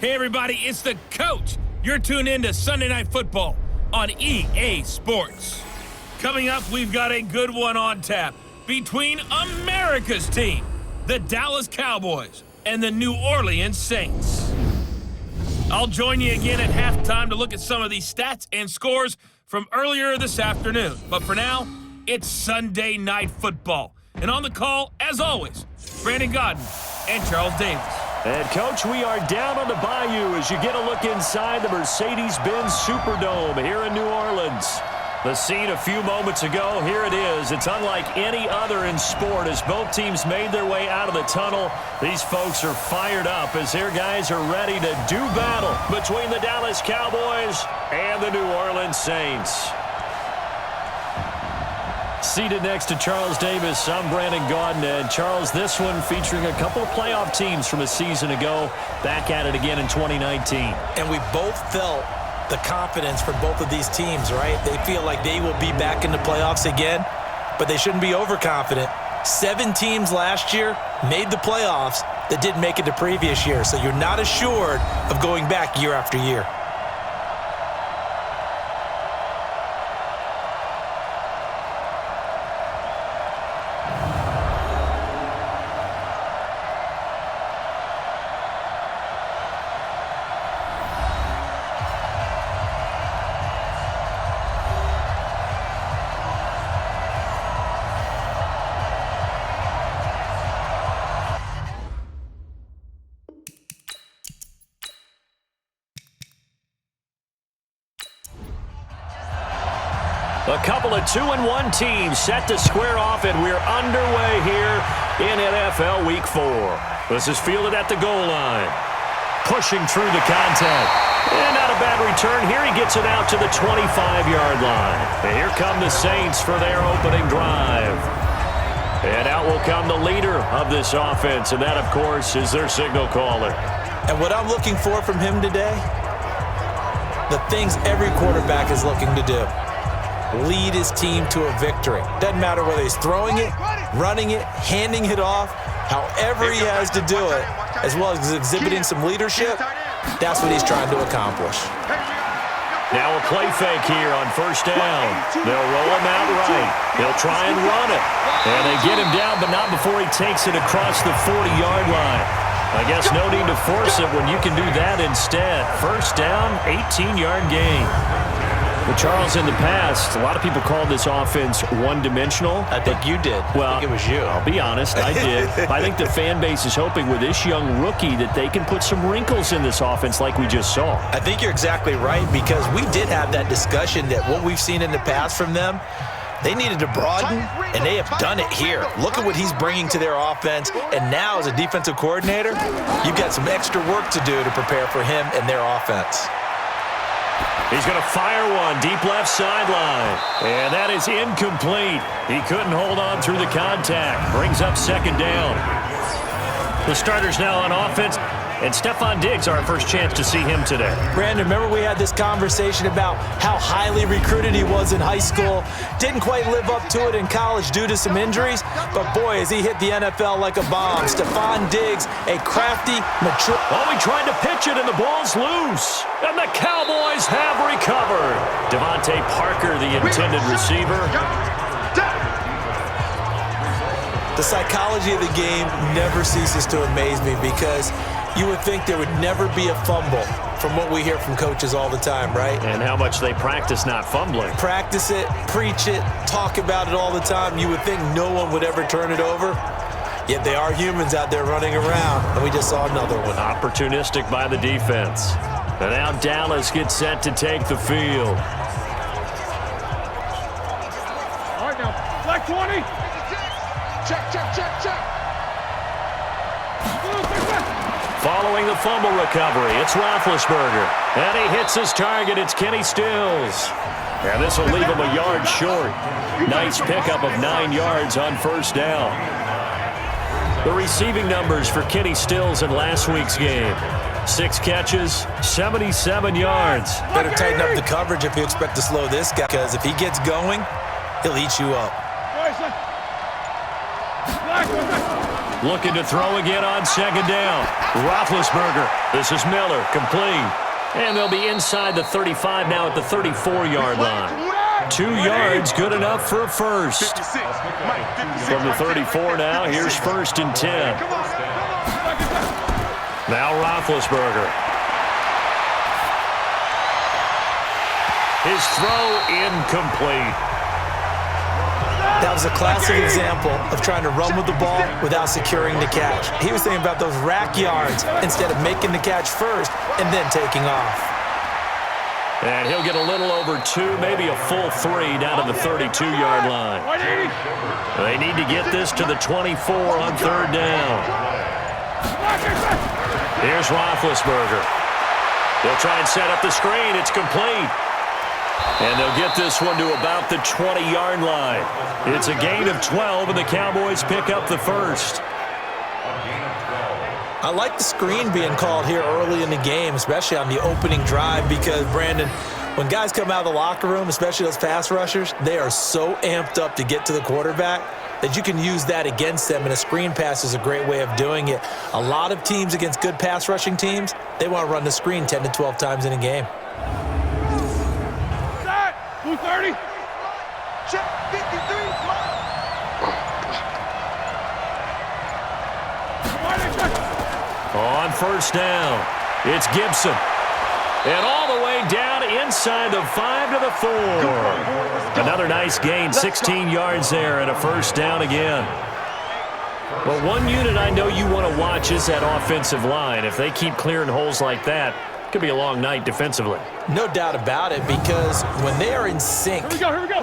Hey everybody, it's the coach. You're tuned in to Sunday Night Football on EA Sports. Coming up, we've got a good one on tap between America's team, the Dallas Cowboys, and the New Orleans Saints. I'll join you again at halftime to look at some of these stats and scores from earlier this afternoon. But for now, it's Sunday Night Football. And on the call, as always, Brandon Godden and Charles Davis. And, Coach, we are down on the bayou as you get a look inside the Mercedes-Benz Superdome here in New Orleans. The scene a few moments ago, here it is. It's unlike any other in sport as both teams made their way out of the tunnel. These folks are fired up as their guys are ready to do battle between the Dallas Cowboys and the New Orleans Saints. Seated next to Charles Davis, I'm Brandon Godden. And Charles, this one featuring a couple of playoff teams from a season ago, back at it again in 2019. And we both felt the confidence from both of these teams, right? They feel like they will be back in the playoffs again, but they shouldn't be overconfident. 7 teams last year made the playoffs that didn't make it the previous year, so you're not assured of going back year after year. A couple of 2-1 teams set to square off, and we're underway here in NFL Week 4. This is fielded at the goal line. Pushing through the contact. And not a bad return. Here he gets it out to the 25-yard line. And here come the Saints for their opening drive. And out will come the leader of this offense, and that, of course, is their signal caller. And what I'm looking for from him today, the things every quarterback is looking to do. Lead his team to a victory. Doesn't matter whether he's throwing it, running it, handing it off, however he has to do it, as well as exhibiting some leadership, that's what he's trying to accomplish. Now a play fake here on first down. They'll roll him out right. They'll try and run it. And they get him down, but not before he takes it across the 40-yard line. I guess no need to force it when you can do that instead. First down, 18-yard gain. Well, Charles, in the past, a lot of people called this offense one-dimensional. I think you did. Well, I think it was you. I'll be honest, I did. I think the fan base is hoping with this young rookie that they can put some wrinkles in this offense like we just saw. I think you're exactly right, because we did have that discussion that what we've seen in the past from them, they needed to broaden, and they have done it here. Look at what he's bringing to their offense, and now as a defensive coordinator, you've got some extra work to do to prepare for him and their offense. He's going to fire one deep left sideline. And that is incomplete. He couldn't hold on through the contact. Brings up second down. The starters now on offense. And Stephon Diggs, our first chance to see him today. Brandon, remember we had this conversation about how highly recruited he was in high school. Didn't quite live up to it in college due to some injuries. But, boy, as he hit the NFL like a bomb. Stephon Diggs, a crafty, mature... Oh, he tried to pitch it, and the ball's loose. And the Cowboys have recovered. Devontae Parker, the intended receiver. The psychology of the game never ceases to amaze me, because you would think there would never be a fumble from what we hear from coaches all the time, right? And how much they practice not fumbling. Practice it, preach it, talk about it all the time. You would think no one would ever turn it over. Yet they are humans out there running around, and we just saw another one. Opportunistic by the defense. And now Dallas gets set to take the field. All right, now, flag 20. Check, check, check, check. Following the fumble recovery, it's Roethlisberger. And he hits his target. It's Kenny Stills. And this will leave him a yard short. Nice pickup of 9 yards on first down. The receiving numbers for Kenny Stills in last week's game. 6 catches, 77 yards. Better tighten up the coverage if you expect to slow this guy, because if he gets going, he'll eat you up. Looking to throw again on second down. Roethlisberger. This is Miller. Complete. And they'll be inside the 35 now at the 34-yard line. 2 yards, good enough for a first. From the 34 now, here's 1st and 10. Now Roethlisberger. His throw incomplete. That was a classic example of trying to run with the ball without securing the catch. He was thinking about those rack yards instead of making the catch first and then taking off. And he'll get a little over 2, maybe a full 3 down to the 32-yard line. They need to get this to the 24 on 3rd down. Here's Roethlisberger. They'll try and set up the screen. It's complete. And they'll get this one to about the 20-yard line. It's a gain of 12, and the Cowboys pick up the first. I like the screen being called here early in the game, especially on the opening drive, because, Brandon, when guys come out of the locker room, especially those pass rushers, they are so amped up to get to the quarterback that you can use that against them, and a screen pass is a great way of doing it. A lot of teams against good pass rushing teams, they want to run the screen 10 to 12 times in a game. 230. Check 53. On 1st down, it's Gibson. And all the way down inside the 5 to the 4. Another nice gain, 16 yards there, and a 1st down again. Well, one unit I know you want to watch is that offensive line. If they keep clearing holes like that, it could be a long night defensively. No doubt about it, because when they are in sync,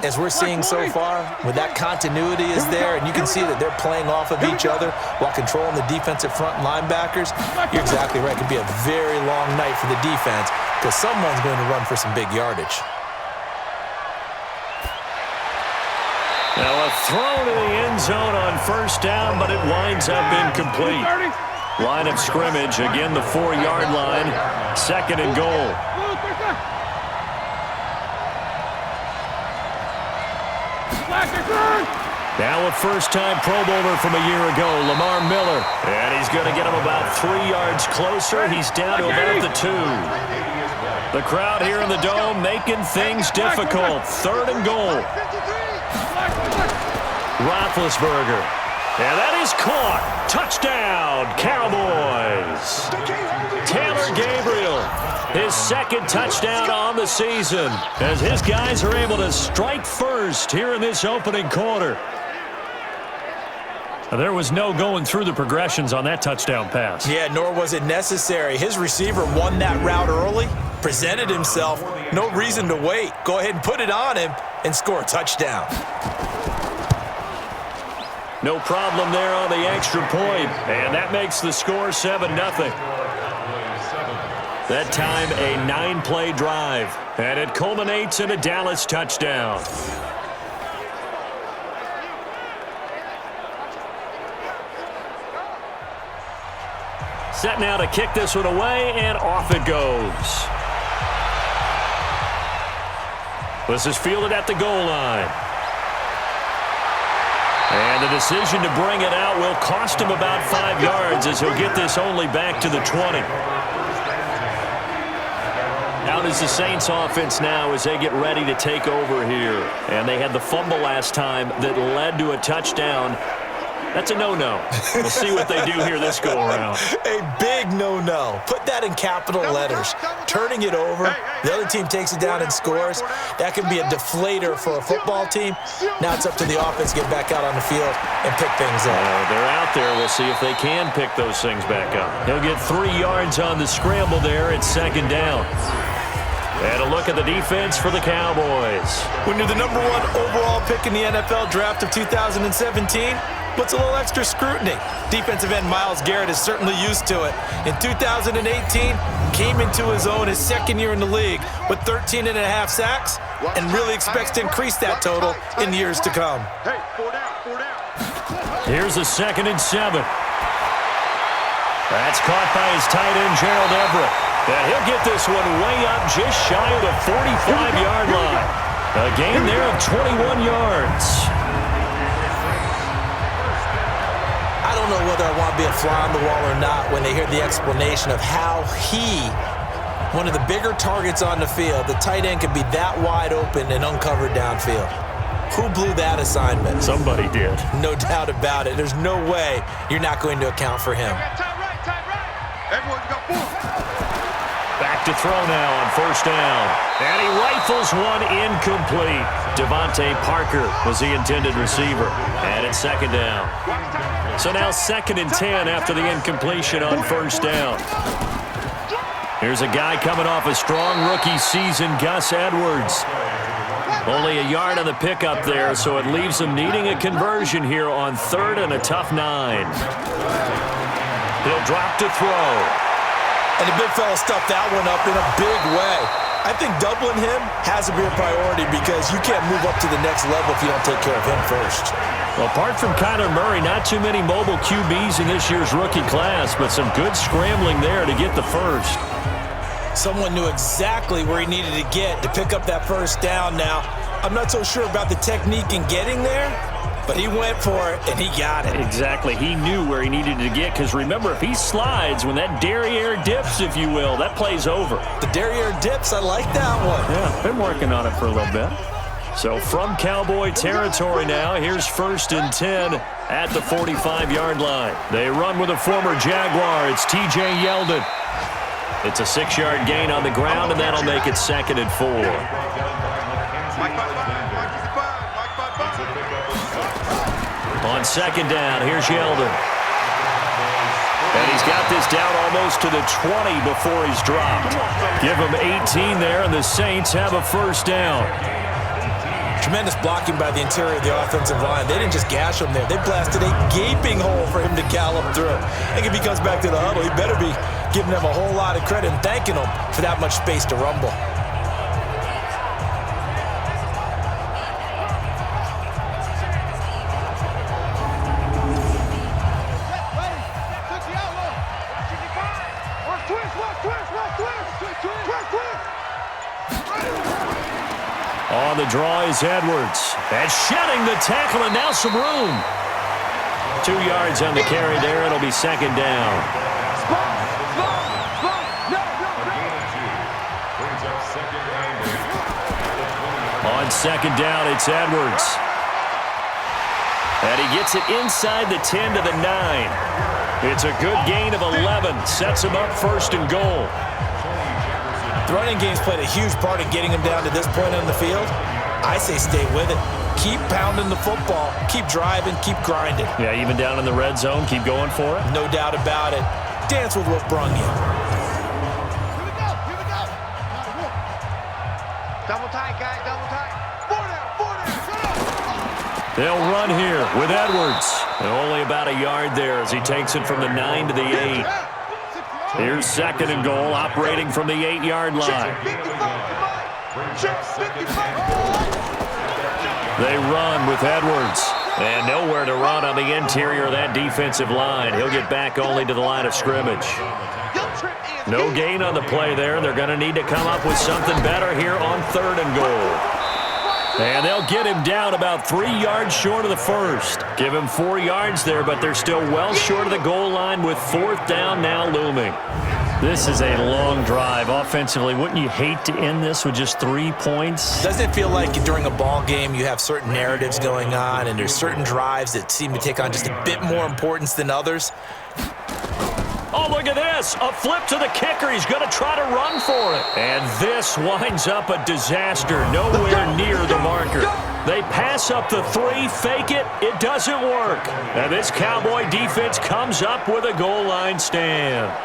as we're seeing so far, when that continuity is there, and you can see that they're playing off of each other while controlling the defensive front linebackers, you're exactly right. It could be a very long night for the defense because someone's going to run for some big yardage. Now a throw to the end zone on 1st down, but it winds up incomplete. Line of scrimmage, again the 4-yard line, 2nd and goal. Now a first-time Pro Bowler from a year ago, Lamar Miller. And he's going to get him about 3 yards closer. He's down to about the 2. The crowd here in the Dome making things difficult. 3rd and goal. Roethlisberger. And that is caught. Touchdown, Cowboys. Taylor Gabriel, his 2nd touchdown on the season, as his guys are able to strike first here in this opening quarter. There was no going through the progressions on that touchdown pass. Yeah, nor was it necessary. His receiver won that route early, presented himself, no reason to wait. Go ahead and put it on him and score a touchdown. No problem there on the extra point, and that makes the score 7-0. That time a 9-play drive, and it culminates in a Dallas touchdown. Set now to kick this one away, and off it goes. This is fielded at the goal line. And the decision to bring it out will cost him about 5 yards as he'll get this only back to the 20. Out is the Saints offense now as they get ready to take over here. And they had the fumble last time that led to a touchdown. That's a no-no. We'll see what they do here this go-around. A big no-no. Put that in capital letters. Turning it over, the other team takes it down and scores. That can be a deflator for a football team. Now it's up to the offense to get back out on the field and pick things up. They're out there. We'll see if they can pick those things back up. He'll get 3 yards on the scramble there at 2nd down. And a look at the defense for the Cowboys. When you're the #1 overall pick in the NFL draft of 2017, puts a little extra scrutiny. Defensive end Myles Garrett is certainly used to it. In 2018, came into his own his 2nd year in the league with 13.5 sacks and really expects to increase that total in years to come. Hey, 4 down. Here's a 2nd and 7. That's caught by his tight end, Gerald Everett. And he'll get this one way up just shy of the 45-yard line. A gain there of 21 yards. I don't don't know whether I want to be a fly on the wall or not when they hear the explanation of how one of the bigger targets on the field, the tight end, could be that wide open and uncovered downfield. Who blew that assignment? Somebody did. No doubt about it. There's no way you're not going to account for him. Time right. Everyone's got 4. Back to throw now on first down. And he rifles one incomplete. Devontae Parker was the intended receiver. And it's second down. So now 2nd and 10 after the incompletion on first down. Here's a guy coming off a strong rookie season, Gus Edwards. Only a yard on the pickup there, so it leaves him needing a conversion here on 3rd and a tough 9. He'll drop to throw. And the big fella stuffed that one up in a big way. I think doubling him has to be a priority because you can't move up to the next level if you don't take care of him first. Well, apart from Kyler Murray, not too many mobile QBs in this year's rookie class, but some good scrambling there to get the first. Someone knew exactly where he needed to get to pick up that first down now. I'm not so sure about the technique in getting there, but he went for it, and he got it. Exactly. He knew where he needed to get, because remember, if he slides, when that derriere dips, if you will, that play's over. The derriere dips, I like that one. Yeah, been working on it for a little bit. So from Cowboy territory now, here's 1st and 10 at the 45-yard line. They run with a former Jaguar. It's T.J. Yeldon. It's a 6-yard gain on the ground, and that'll make it 2nd and 4. On 2nd down, here's Yeldon. And he's got this down almost to the 20 before he's dropped. Give him 18 there, and the Saints have a first down. Tremendous blocking by the interior of the offensive line. They didn't just gash him there. They blasted a gaping hole for him to gallop through. I think if he comes back to the huddle, he better be giving them a whole lot of credit and thanking them for that much space to rumble. On the draw is Edwards. And shedding the tackle, and now some room. 2 yards on the carry there. It'll be 2nd down. On 2nd down, it's Edwards. And he gets it inside the 10 to the 9. It's a good gain of 11. Sets him up 1st and goal. The running game's played a huge part in getting him down to this point on the field. I say stay with it. Keep pounding the football. Keep driving. Keep grinding. Yeah, even down in the red zone, keep going for it. No doubt about it. Dance with what brung you. Here we go. Double tight, guys. Double tight. 4 down. They'll run here with Edwards. And only about a yard there as he takes it from the 9 to the 8. Here's 2nd and goal, operating from the 8-yard line. They run with Edwards. And nowhere to run on the interior of that defensive line. He'll get back only to the line of scrimmage. No gain on the play there. They're going to need to come up with something better here on 3rd and goal. And they'll get him down about 3 yards short of the first. Give him 4 yards there, but they're still well short of the goal line with 4th down now looming. This is a long drive offensively. Wouldn't you hate to end this with just 3 points? Doesn't it feel like during a ball game you have certain narratives going on and there's certain drives that seem to take on just a bit more importance than others? Oh, look at this. A flip to the kicker. He's going to try to run for it. And this winds up a disaster. Nowhere near the marker. They pass up the 3, fake it. It doesn't work. And this Cowboy defense comes up with a goal line stand.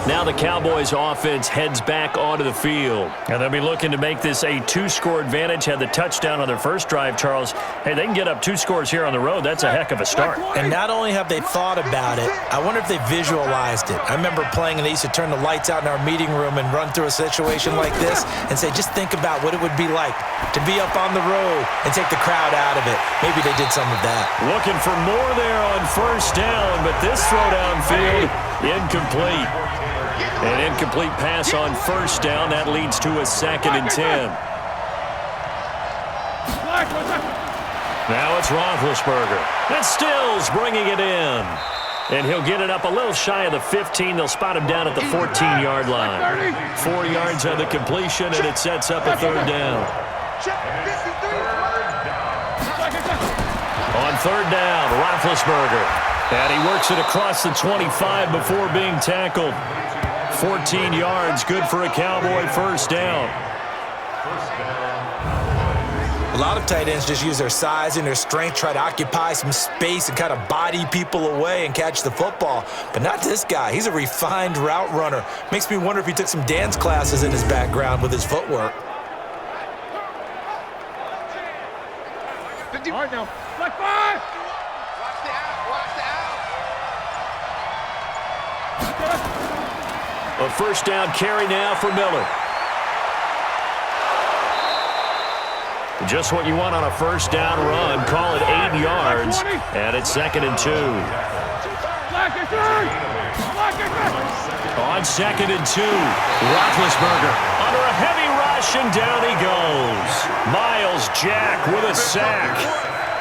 Now the Cowboys offense heads back onto the field. And they'll be looking to make this a 2-score advantage. Had the touchdown on their first drive, Charles. Hey, they can get up 2 scores here on the road. That's a heck of a start. And not only have they thought about it, I wonder if they visualized it. I remember playing and they used to turn the lights out in our meeting room and run through a situation like this and say, just think about what it would be like to be up on the road and take the crowd out of it. Maybe they did some of that. Looking for more there on first down, but this throw downfield, incomplete. An incomplete pass on first down. That leads to a 2nd and 10. Now it's Roethlisberger. And Stills bringing it in. And he'll get it up a little shy of the 15. They'll spot him down at the 14-yard line. 4 yards on the completion, and it sets up a third down. On third down, Roethlisberger. And he works it across the 25 before being tackled. 14 yards, good for a Cowboy first down. A lot of tight ends just use their size and their strength, try to occupy some space and kind of body people away and catch the football. But not this guy. He's a refined route runner. Makes me wonder if he took some dance classes in his background with his footwork. All right, now. Black 5! Watch the out. A first down carry now for Miller. Just what you want on a first down run. Call it 8 yards. And it's 2nd and 2. On 2nd and 2. Roethlisberger under a heavy rush, and down he goes. Miles Jack with a sack.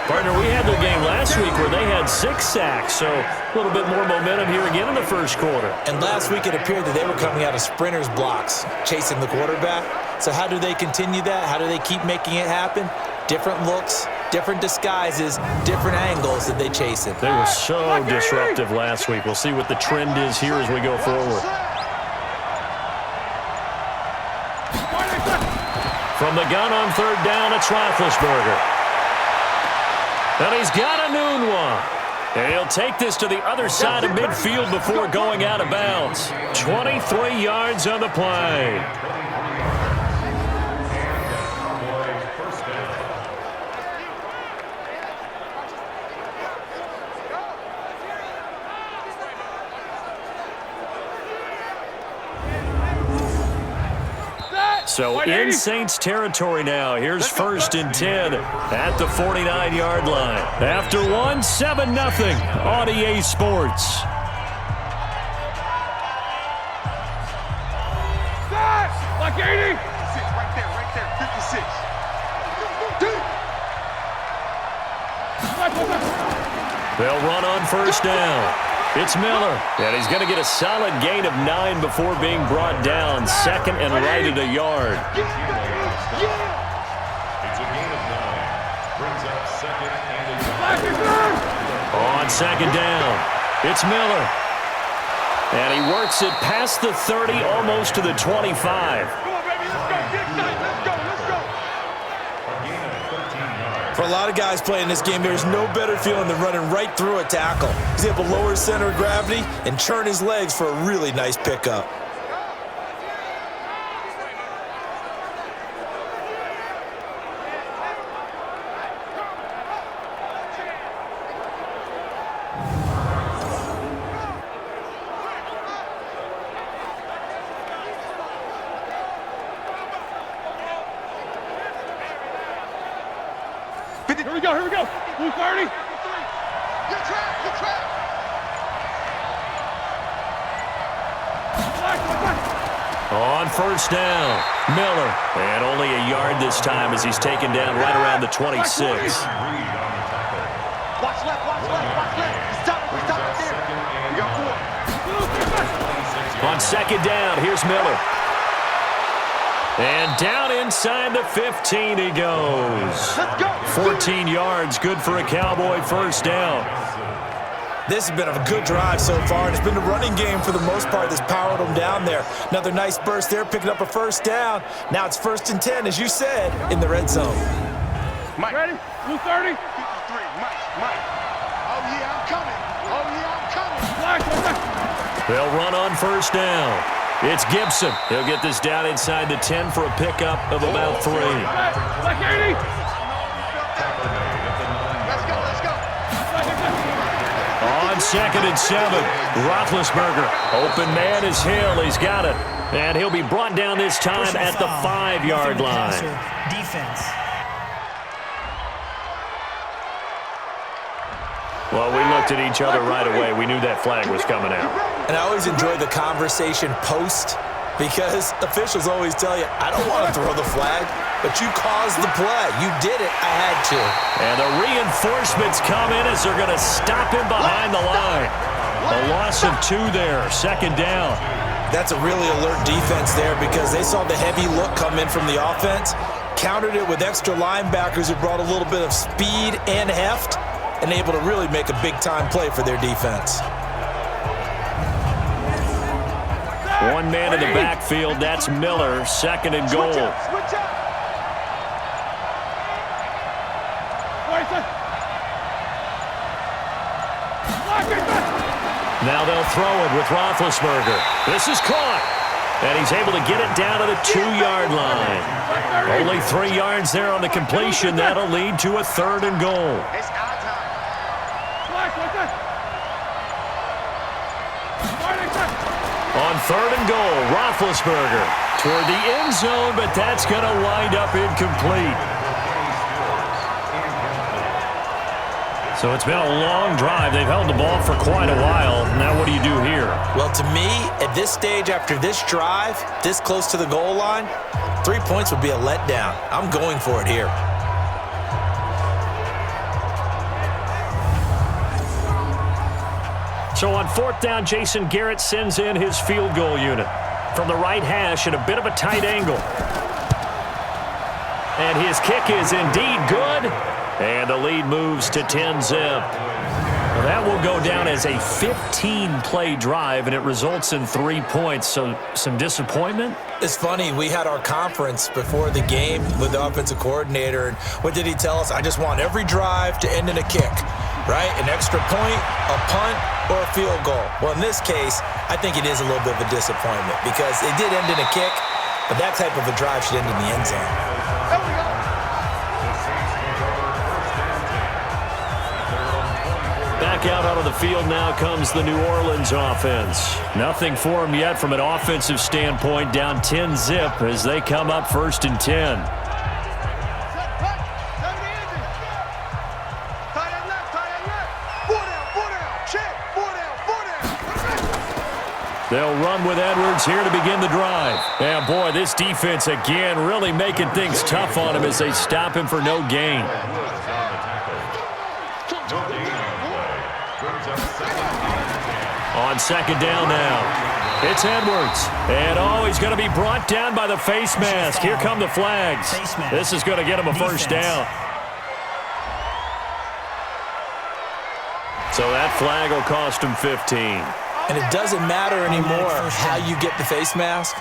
Partner, we had their game last week where they had 6 sacks, so a little bit more momentum here again in the first quarter. And last week it appeared that they were coming out of sprinters blocks, chasing the quarterback. So how do they continue that? How do they keep making it happen? Different looks, different disguises, different angles that they chase it. They were so disruptive last week. We'll see what the trend is here as we go forward. From the gun on third down, it's Roethlisberger. And he's got a noon one. And he'll take this to the other side of midfield before going out of bounds. 23 yards on the play. So in Saints territory now. Here's 1st and 10 at the 49-yard line. After one, 7-0 on EA Sports. Like 80. Right there, 56. They'll run on first down. It's Miller, and he's going to get a solid gain of 9 before being brought down. 2nd and right at a yard. It's a gain of 9. Brings up 2nd and a On 2nd down, it's Miller. And he works it past the 30, almost to the 25. Come on, baby, let's go. Get excited. Let's go. A gain of 13 yards. For a lot of guys playing this game, there's no better feeling than running right through a tackle. He's able to lower his center of gravity and churn his legs for a really nice pickup. Here we go. Blue 30. You're trapped. On first down, Miller. And only a yard this time as he's taken down right around the 26. Watch left. Stop right there. We got 4. On 2nd down, here's Miller. And down inside the 15 he goes. Let's go. 14 yards, good for a Cowboy first down. This has been a good drive so far, and it's been the running game for the most part that's powered them down there. Another nice burst there, picking up a first down. Now it's 1st and 10, as you said, in the red zone. Mike. Ready? Blue 30. 53. Mike. Oh, yeah, I'm coming. They'll run on first down. It's Gibson. He'll get this down inside the 10 for a pickup of about 3. Like 80. Let's go. On 2nd and 7, Roethlisberger. Open man is Hill. He's got it. And he'll be brought down this time at the 5-yard line. Defense. Well, we looked at each other right away. We knew that flag was coming out. And I always enjoy the conversation post because officials always tell you, I don't want to throw the flag. but you caused the play. You did it. I had to. And the reinforcements come in as they're going to stop him behind the line. A loss of 2 there, 2nd down. That's a really alert defense there because they saw the heavy look come in from the offense, countered it with extra linebackers who brought a little bit of speed and heft, and able to really make a big-time play for their defense. One man in the backfield, that's Miller, 2nd and goal. Switch up. Now they'll throw it with Roethlisberger. This is caught. And he's able to get it down to the 2-yard line. Only 3 yards there on the completion. That'll lead to a 3rd and goal. It's our time. On 3rd and goal, Roethlisberger toward the end zone, but that's going to wind up incomplete. So it's been a long drive. They've held the ball for quite a while. Now what do you do here? Well, to me, at this stage after this drive, this close to the goal line, 3 points would be a letdown. I'm going for it here. So on 4th down, Jason Garrett sends in his field goal unit from the right hash at a bit of a tight angle. And his kick is indeed good. And the lead moves to 10-zip. Well, that will go down as a 15-play drive, and it results in 3 points. So some disappointment? It's funny, we had our conference before the game with the offensive coordinator, and what did he tell us? I just want every drive to end in a kick, right? An extra point, a punt, or a field goal. Well, in this case, I think it is a little bit of a disappointment because it did end in a kick, but that type of a drive should end in the end zone. There we go. Back out onto the field now comes the New Orleans offense. Nothing for them yet from an offensive standpoint, down 10-zip as they come up 1st and 10. They'll run with Edwards here to begin the drive. And boy, this defense again really making things tough on him as they stop him for no gain. On 2nd down now, it's Edwards. And oh, he's going to be brought down by the face mask. Here come the flags. This is going to get him a 1st down. So that flag will cost him 15. And it doesn't matter anymore how you get the face mask.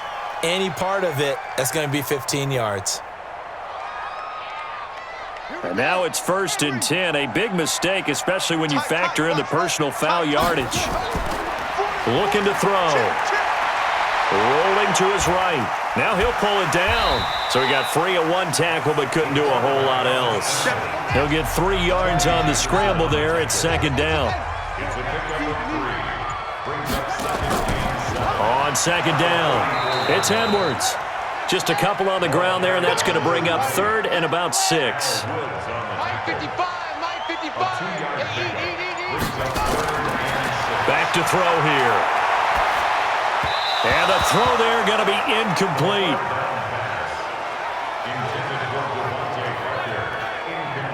Any part of it, that's going to be 15 yards. And now it's 1st and 10. A big mistake, especially when you factor in the personal foul yardage. Looking to throw. Rolling to his right. Now he'll pull it down. So he got free of 1 tackle but couldn't do a whole lot else. He'll get 3 yards on the scramble there at 2nd down. On 2nd down, it's Edwards. Just a couple on the ground there, and that's going to bring up 3rd and about 6. Back to throw here. And the throw there going to be incomplete.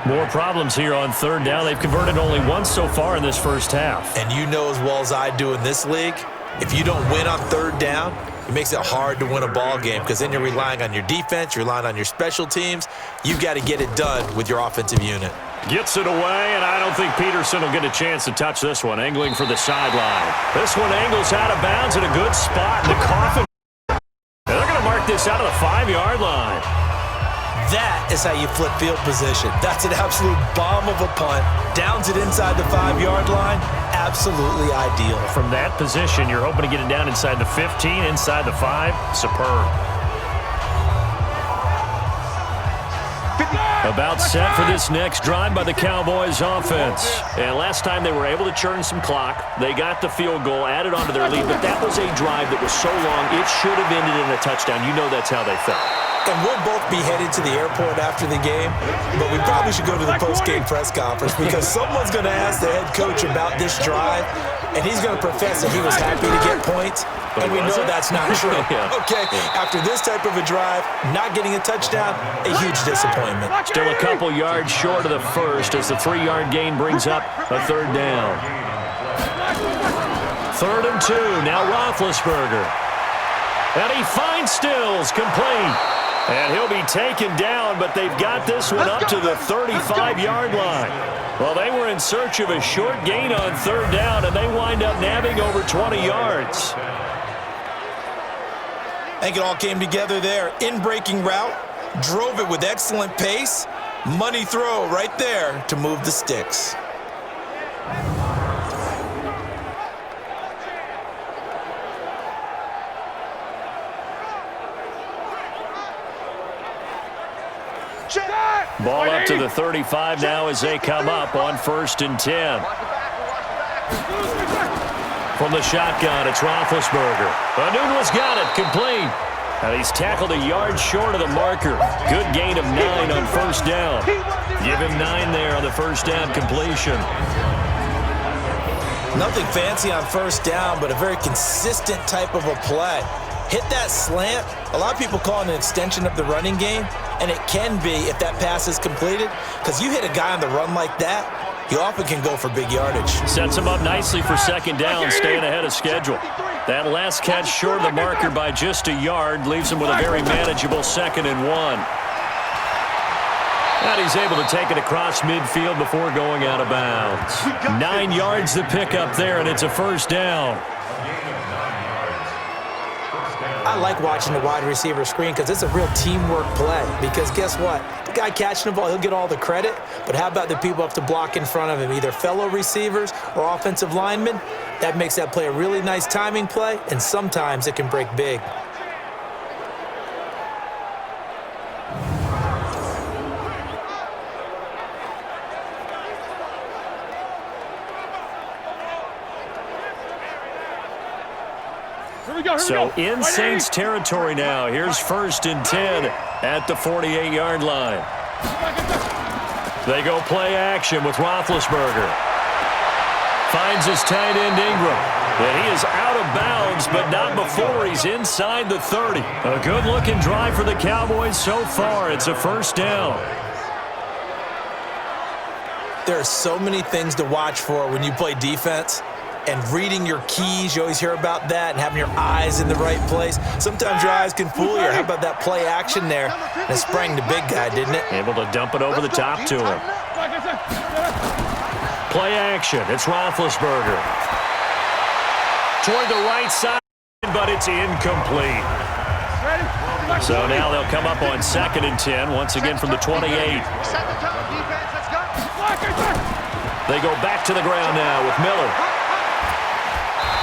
More problems here on 3rd down. They've converted only once so far in this first half. And you know as well as I do in this league, if you don't win on 3rd down, it makes it hard to win a ball game because then you're relying on your defense, you're relying on your special teams. You've got to get it done with your offensive unit. Gets it away, and I don't think Peterson will get a chance to touch this one, angling for the sideline. This one angles out of bounds at a good spot in the coffin. And they're going to mark this out of the 5-yard line. That is how you flip field position. That's an absolute bomb of a punt. Downs it inside the 5-yard line. Absolutely ideal. From that position, you're hoping to get it down inside the 15, inside the 5. Superb. About set for this next drive by the Cowboys offense. And last time they were able to churn some clock. They got the field goal, added onto their lead, but that was a drive that was so long, it should have ended in a touchdown. You know that's how they felt. And we'll both be headed to the airport after the game, but we probably should go to the post-game press conference because someone's going to ask the head coach about this drive, and he's going to profess that he was happy to get points. And we know that's not true. Yeah. Okay, after this type of a drive, not getting a touchdown, a huge disappointment. Still a couple yards short of the first as the 3-yard gain brings up a third down. 3rd and 2, now Roethlisberger. And he finds Stills, complete. And he'll be taken down, but they've got this one up to the 35-yard line. Well, they were in search of a short gain on 3rd down, and they wind up nabbing over 20 yards. I think it all came together there. In-breaking route, drove it with excellent pace. Money throw right there to move the sticks. Ball up to the 35 now as they come up on 1st and 10. From the shotgun, it's Roethlisberger. Anunwa's got it, complete. And he's tackled a yard short of the marker. Good gain of 9 on 1st down. Give him 9 there on the 1st down completion. Nothing fancy on 1st down, but a very consistent type of a play. Hit that slant. A lot of people call it an extension of the running game, and it can be if that pass is completed, because you hit a guy on the run like that, he often can go for big yardage. Sets him up nicely for 2nd down, staying ahead of schedule. That last catch short of the marker by just a yard leaves him with a very manageable 2nd and 1. And he's able to take it across midfield before going out of bounds. 9 yards to pick up there, and it's a 1st down. I like watching the wide receiver screen because it's a real teamwork play. Because guess what? The guy catching the ball, he'll get all the credit. But how about the people have to block in front of him, either fellow receivers or offensive linemen? That makes that play a really nice timing play, and sometimes it can break big. So in Saints territory now. Here's 1st and 10 at the 48-yard line. They go play action with Roethlisberger. Finds his tight end Ingram. And he is out of bounds, but not before he's inside the 30. A good-looking drive for the Cowboys so far. It's a 1st down. There are so many things to watch for when you play defense. And reading your keys, you always hear about that, and having your eyes in the right place. Sometimes your eyes can fool you. How about that play action there? And it sprang the big guy, didn't it? Able to dump it over the top to him. Play action. It's Roethlisberger. Toward the right side, but it's incomplete. So now they'll come up on 2nd and 10, once again from the 28. They go back to the ground now with Miller.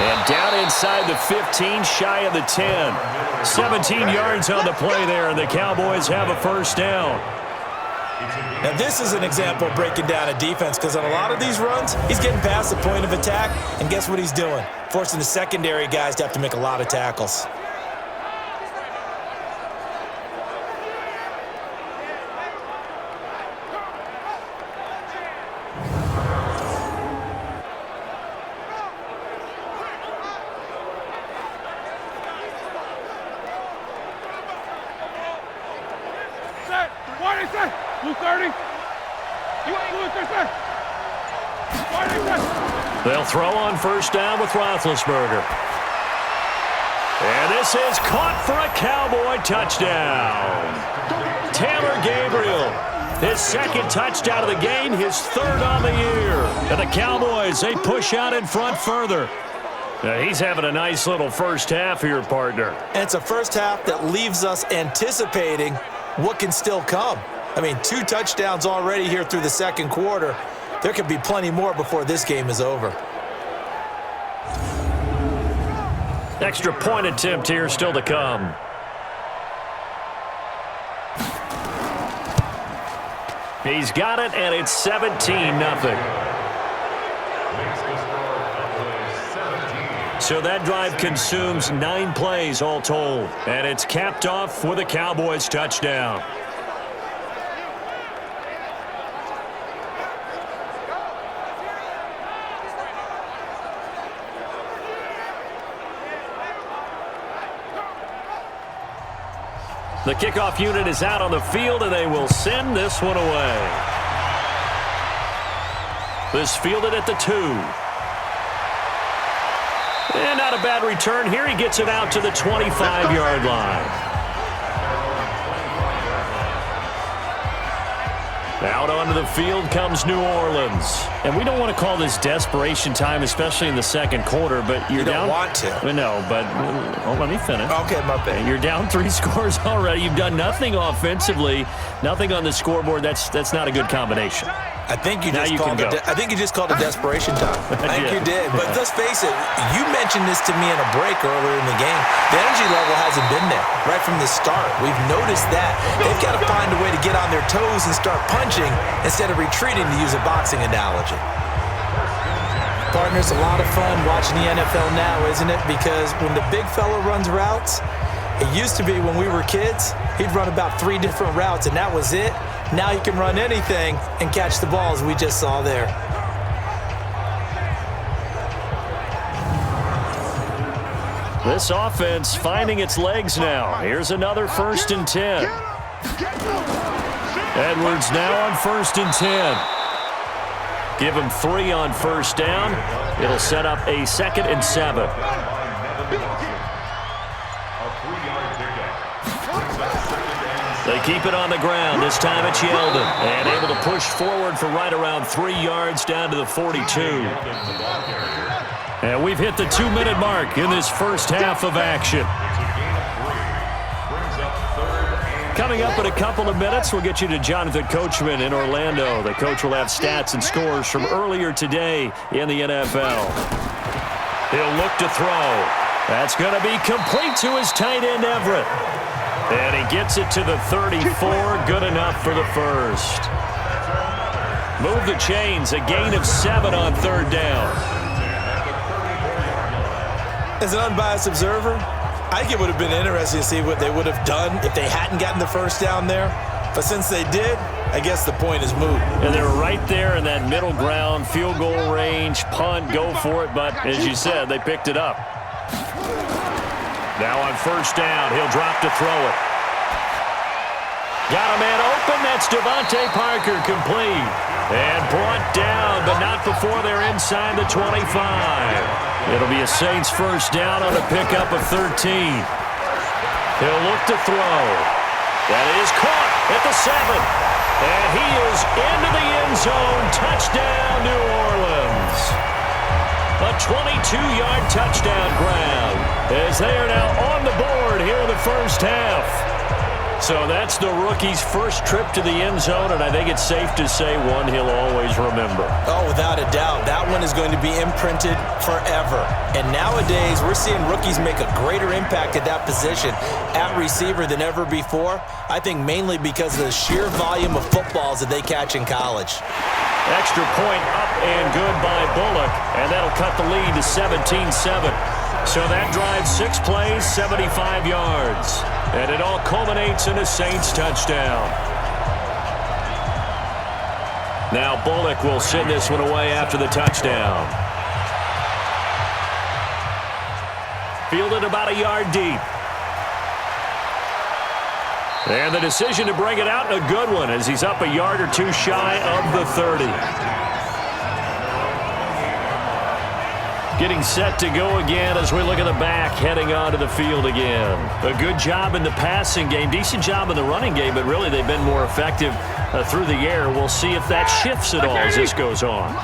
And down inside the 15, shy of the 10. 17 yards on the play there, and the Cowboys have a 1st down. Now, this is an example of breaking down a defense, because on a lot of these runs, he's getting past the point of attack, and guess what he's doing? Forcing the secondary guys to have to make a lot of tackles. They'll throw on 1st down with Roethlisberger. And this is caught for a Cowboy touchdown. Taylor Gabriel, his 2nd touchdown of the game, his 3rd on the year. And the Cowboys, they push out in front further. Now, he's having a nice little 1st half here, partner. And it's a 1st half that leaves us anticipating what can still come. I mean, 2 touchdowns already here through the 2nd quarter. There could be plenty more before this game is over. Extra point attempt here still to come. He's got it, and it's 17-0. So that drive consumes 9 plays all told, and it's capped off with a Cowboys touchdown. The kickoff unit is out on the field, and they will send this one away. This fielded at the 2. And not a bad return here. He gets it out to the 25-yard line. Out onto the field comes New Orleans. And we don't want to call this desperation time, especially in the second quarter, but you're down. You don't want to. No, but let me finish. Okay, my bad. You're down 3 scores already. You've done nothing offensively, nothing on the scoreboard. That's not a good combination. I think you just called it desperation time. I think you did. But let's face it, you mentioned this to me in a break earlier in the game. The energy level hasn't been there right from the start. We've noticed that. They've got to find a way to get on their toes and start punching instead of retreating, to use a boxing analogy. Partner, it's a lot of fun watching the NFL now, isn't it? Because when the big fella runs routes, it used to be when we were kids, he'd run about 3 different routes, and that was it. Now you can run anything and catch the balls we just saw there. This offense finding its legs now. Here's another 1st and 10. Edwards now on 1st and 10. Give him 3 on 1st down. It'll set up a 2nd and 7. They keep it on the ground. This time it's Yeldon. And able to push forward for right around 3 yards down to the 42. And we've hit the 2-minute mark in this first half of action. Coming up in a couple of minutes, we'll get you to Jonathan Coachman in Orlando. The coach will have stats and scores from earlier today in the NFL. He'll look to throw. That's going to be complete to his tight end, Everett. And he gets it to the 34, good enough for the first. Move the chains, a gain of 7 on 3rd down. As an unbiased observer, I think it would have been interesting to see what they would have done if they hadn't gotten the 1st down there. But since they did, I guess the point is moot. And they're right there in that middle ground, field goal range, punt, go for it. But as you said, they picked it up. Now on 1st down, he'll drop to throw it. Got a man open. That's Devontae Parker, complete. And brought down, but not before they're inside the 25. It'll be a Saints 1st down on a pickup of 13. He'll look to throw. That is caught at the 7. And he is into the end zone. Touchdown, New Orleans. A 22-yard touchdown grab as they are now on the board here in the first half. So that's the rookie's first trip to the end zone, and I think it's safe to say one he'll always remember. Oh, without a doubt. That one is going to be imprinted forever. And nowadays, we're seeing rookies make a greater impact at that position at receiver than ever before. I think mainly because of the sheer volume of footballs that they catch in college. Extra point up and good by Bullock, and that'll cut the lead to 17-7. So that drives 6 plays, 75 yards. And it all culminates in a Saints touchdown. Now Bullock will send this one away after the touchdown. Fielded about a yard deep. And the decision to bring it out, a good one, as he's up a yard or 2 shy of the 30. Getting set to go again as we look at the back, heading onto the field again. A good job in the passing game, decent job in the running game, but really they've been more effective through the air. We'll see if that shifts at all as this goes on.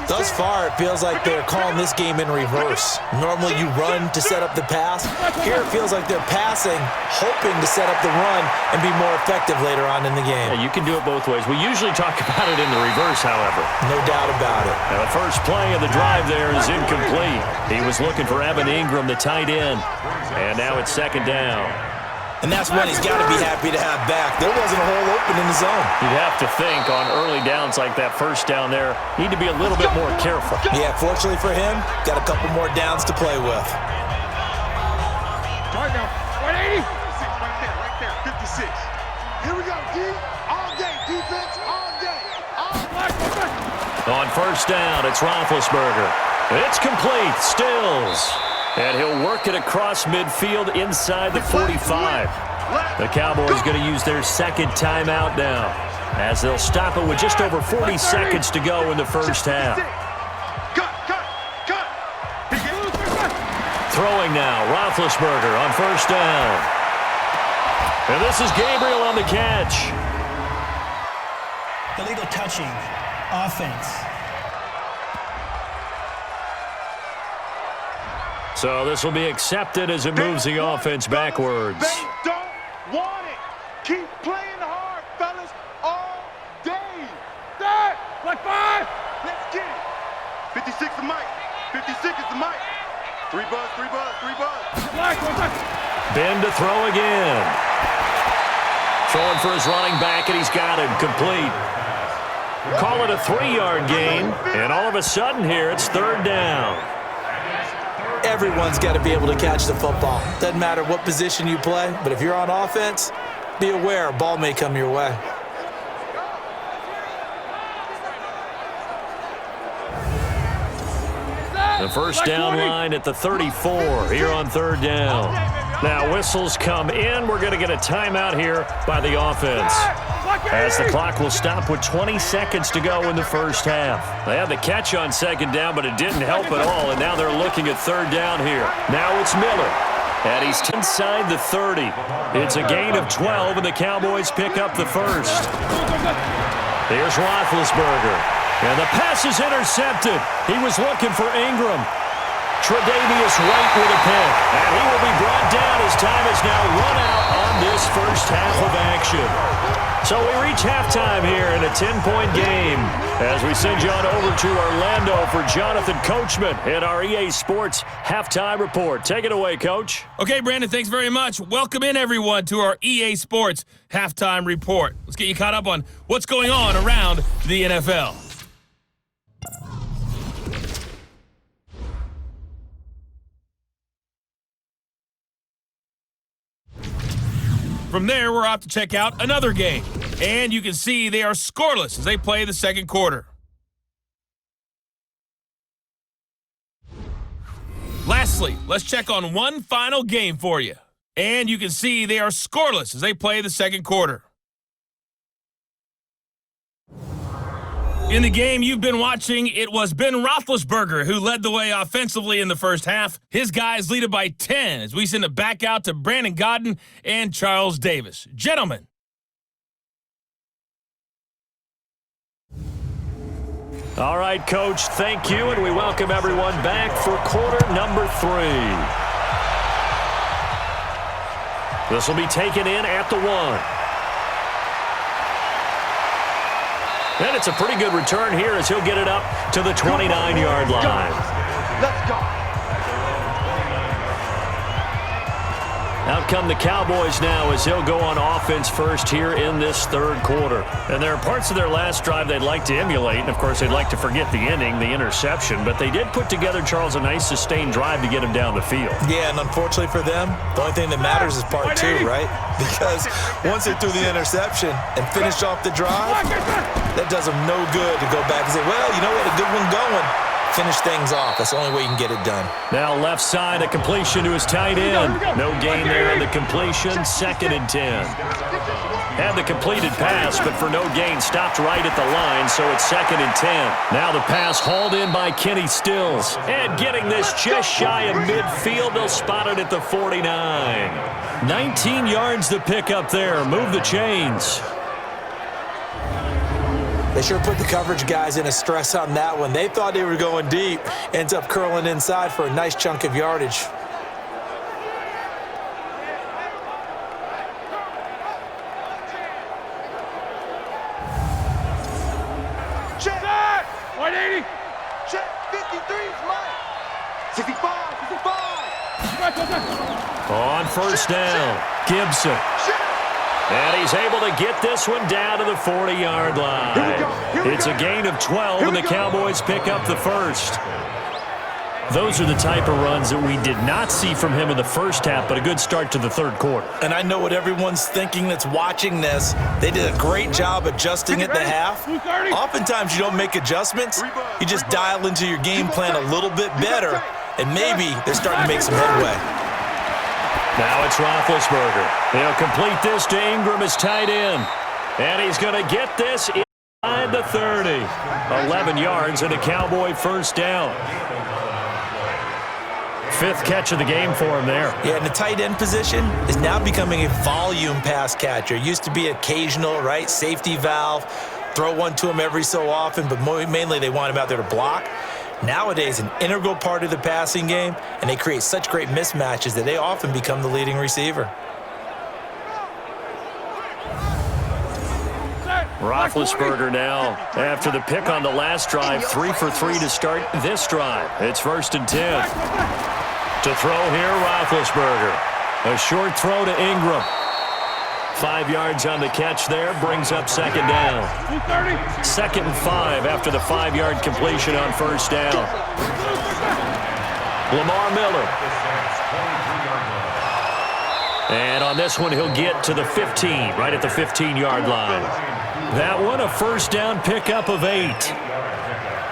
Thus far, it feels like they're calling this game in reverse. Normally you run to set up the pass. Here it feels like they're passing, hoping to set up the run and be more effective later on in the game. Yeah, you can do it both ways. We usually talk about it in the reverse, however. No doubt about it. Now the first play of the drive there is incomplete. He was looking for Evan Ingram, the tight end. And now it's 2nd down. And that's one he's got to be happy to have back. There wasn't a hole open in the zone. You'd have to think on early downs like that 1st down there, need to be a little bit more careful. Yeah, fortunately for him, got a couple more downs to play with. Right now, 180. Right there, 56. Here we go, D. All day, defense, all day. On 1st down, it's Roethlisberger. It's complete, Stills. And he'll work it across midfield inside the 45. The Cowboys going to use their second timeout now, as they'll stop it with just over 40 seconds to go in the first half. Throwing now, Roethlisberger on first down. And this is Gabriel on the catch. Illegal touching, offense. So this will be accepted as it moves the offense backwards. They don't want it. Keep playing hard, fellas, all day. That, like 5. Let's get it. 56 is Mike. 56 is the Mike. 3 buzz, 3 buzz, 3 buzz. Ben to throw again. Throwing for his running back, and he's got him complete. Call it a 3-yard gain, and all of a sudden here, it's third down. Everyone's got to be able to catch the football. Doesn't matter what position you play, but if you're on offense, be aware a ball may come your way. The first down line at the 34 here on third down. Now whistles come in. We're going to get a timeout here by the offense, as the clock will stop with 20 seconds to go in the first half. They had the catch on second down, but it didn't help at all, and now they're looking at third down here. Now it's Miller, and he's inside the 30. It's a gain of 12, and the Cowboys pick up the first. Here's Roethlisberger, and the pass is intercepted. He was looking for Ingram. Tre'Davious White with a pick, and he will be brought down as time is now run out on this first half of action. So we reach halftime here in a 10-point game as we send you on over to Orlando for Jonathan Coachman in our EA Sports Halftime Report. Take it away, Coach. Okay, Brandon, thanks very much. Welcome in, everyone, to our EA Sports Halftime Report. Let's get you caught up on what's going on around the NFL. From there, we're off to check out another game. And you can see they are scoreless as they play the second quarter. Lastly, let's check on one final game for you. And you can see they are scoreless as they play the second quarter. In the game you've been watching, it was Ben Roethlisberger who led the way offensively in the first half. His guys lead it by 10 as we send it back out to Brandon Godden and Charles Davis. Gentlemen. All right, Coach, thank you, and we welcome everyone back for quarter number 3. This will be taken in at the 1. And it's a pretty good return here as he'll get it up to the 29-yard line. Let's go. Out come the Cowboys now as he'll go on offense first here in this third quarter. And there are parts of their last drive they'd like to emulate. And, of course, they'd like to forget the ending, the interception. But they did put together, Charles, a nice sustained drive to get him down the field. Yeah, and unfortunately for them, the only thing that matters is part 2, right? Because once they threw the interception and finished off the drive, that does them no good to go back and say, well, you know what, a good one going. Finish things off. That's the only way you can get it done. Now left side, a completion to his tight end. No gain there on the completion. 2nd and 10. Had the completed pass, but for no gain, stopped right at the line, so it's 2nd and 10. Now the pass hauled in by Kenny Stills. And getting this just shy of midfield, they'll spot it at the 49. 19 yards to pick up there. Move the chains. They sure put the coverage guys in a stress on that one. They thought they were going deep. Ends up curling inside for a nice chunk of yardage. Check. 180. Check. 53 is mine. 65. 65. On first down, Gibson. And he's able to get this one down to the 40-yard line. It's a gain of 12, and the Cowboys pick up the first. Those are the type of runs that we did not see from him in the first half, but a good start to the third quarter. And I know what everyone's thinking that's watching this. They did a great job adjusting at the half. Oftentimes you don't make adjustments. You just dial into your game plan a little bit better, and maybe they're starting to make some headway. Now it's Roethlisberger. He'll complete this to Ingram as tight end. And he's going to get this inside the 30. 11 yards and a Cowboy first down. 5th catch of the game for him there. Yeah, and the tight end position is now becoming a volume pass catcher. Used to be occasional, right? Safety valve. Throw one to him every so often, but mainly they want him out there to block. Nowadays, an integral part of the passing game, and they create such great mismatches that they often become the leading receiver. Roethlisberger now, after the pick on the last drive, 3 for 3 to start this drive. It's 1st and 10. To throw here, Roethlisberger. A short throw to Ingram. 5 yards on the catch there, brings up 2nd down. 2nd and 5 after the 5-yard completion on 1st down. Lamar Miller. And on this one, he'll get to the 15, right at the 15-yard line. That one, a 1st down pickup of 8.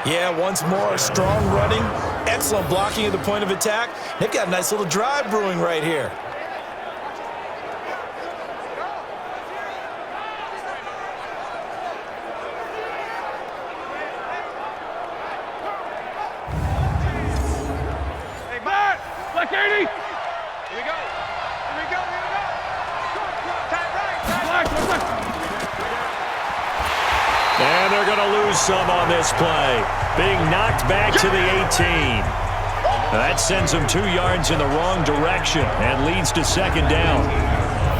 Yeah, once more, strong running, excellent blocking at the point of attack. They've got a nice little drive brewing right here. Hey, Bart! Black 80! Here we go. Here we go. Here we go. Tight right. Tight right. And they're going to lose some on this play. Being knocked back to the 18. That sends them 2 yards in the wrong direction and leads to 2nd down.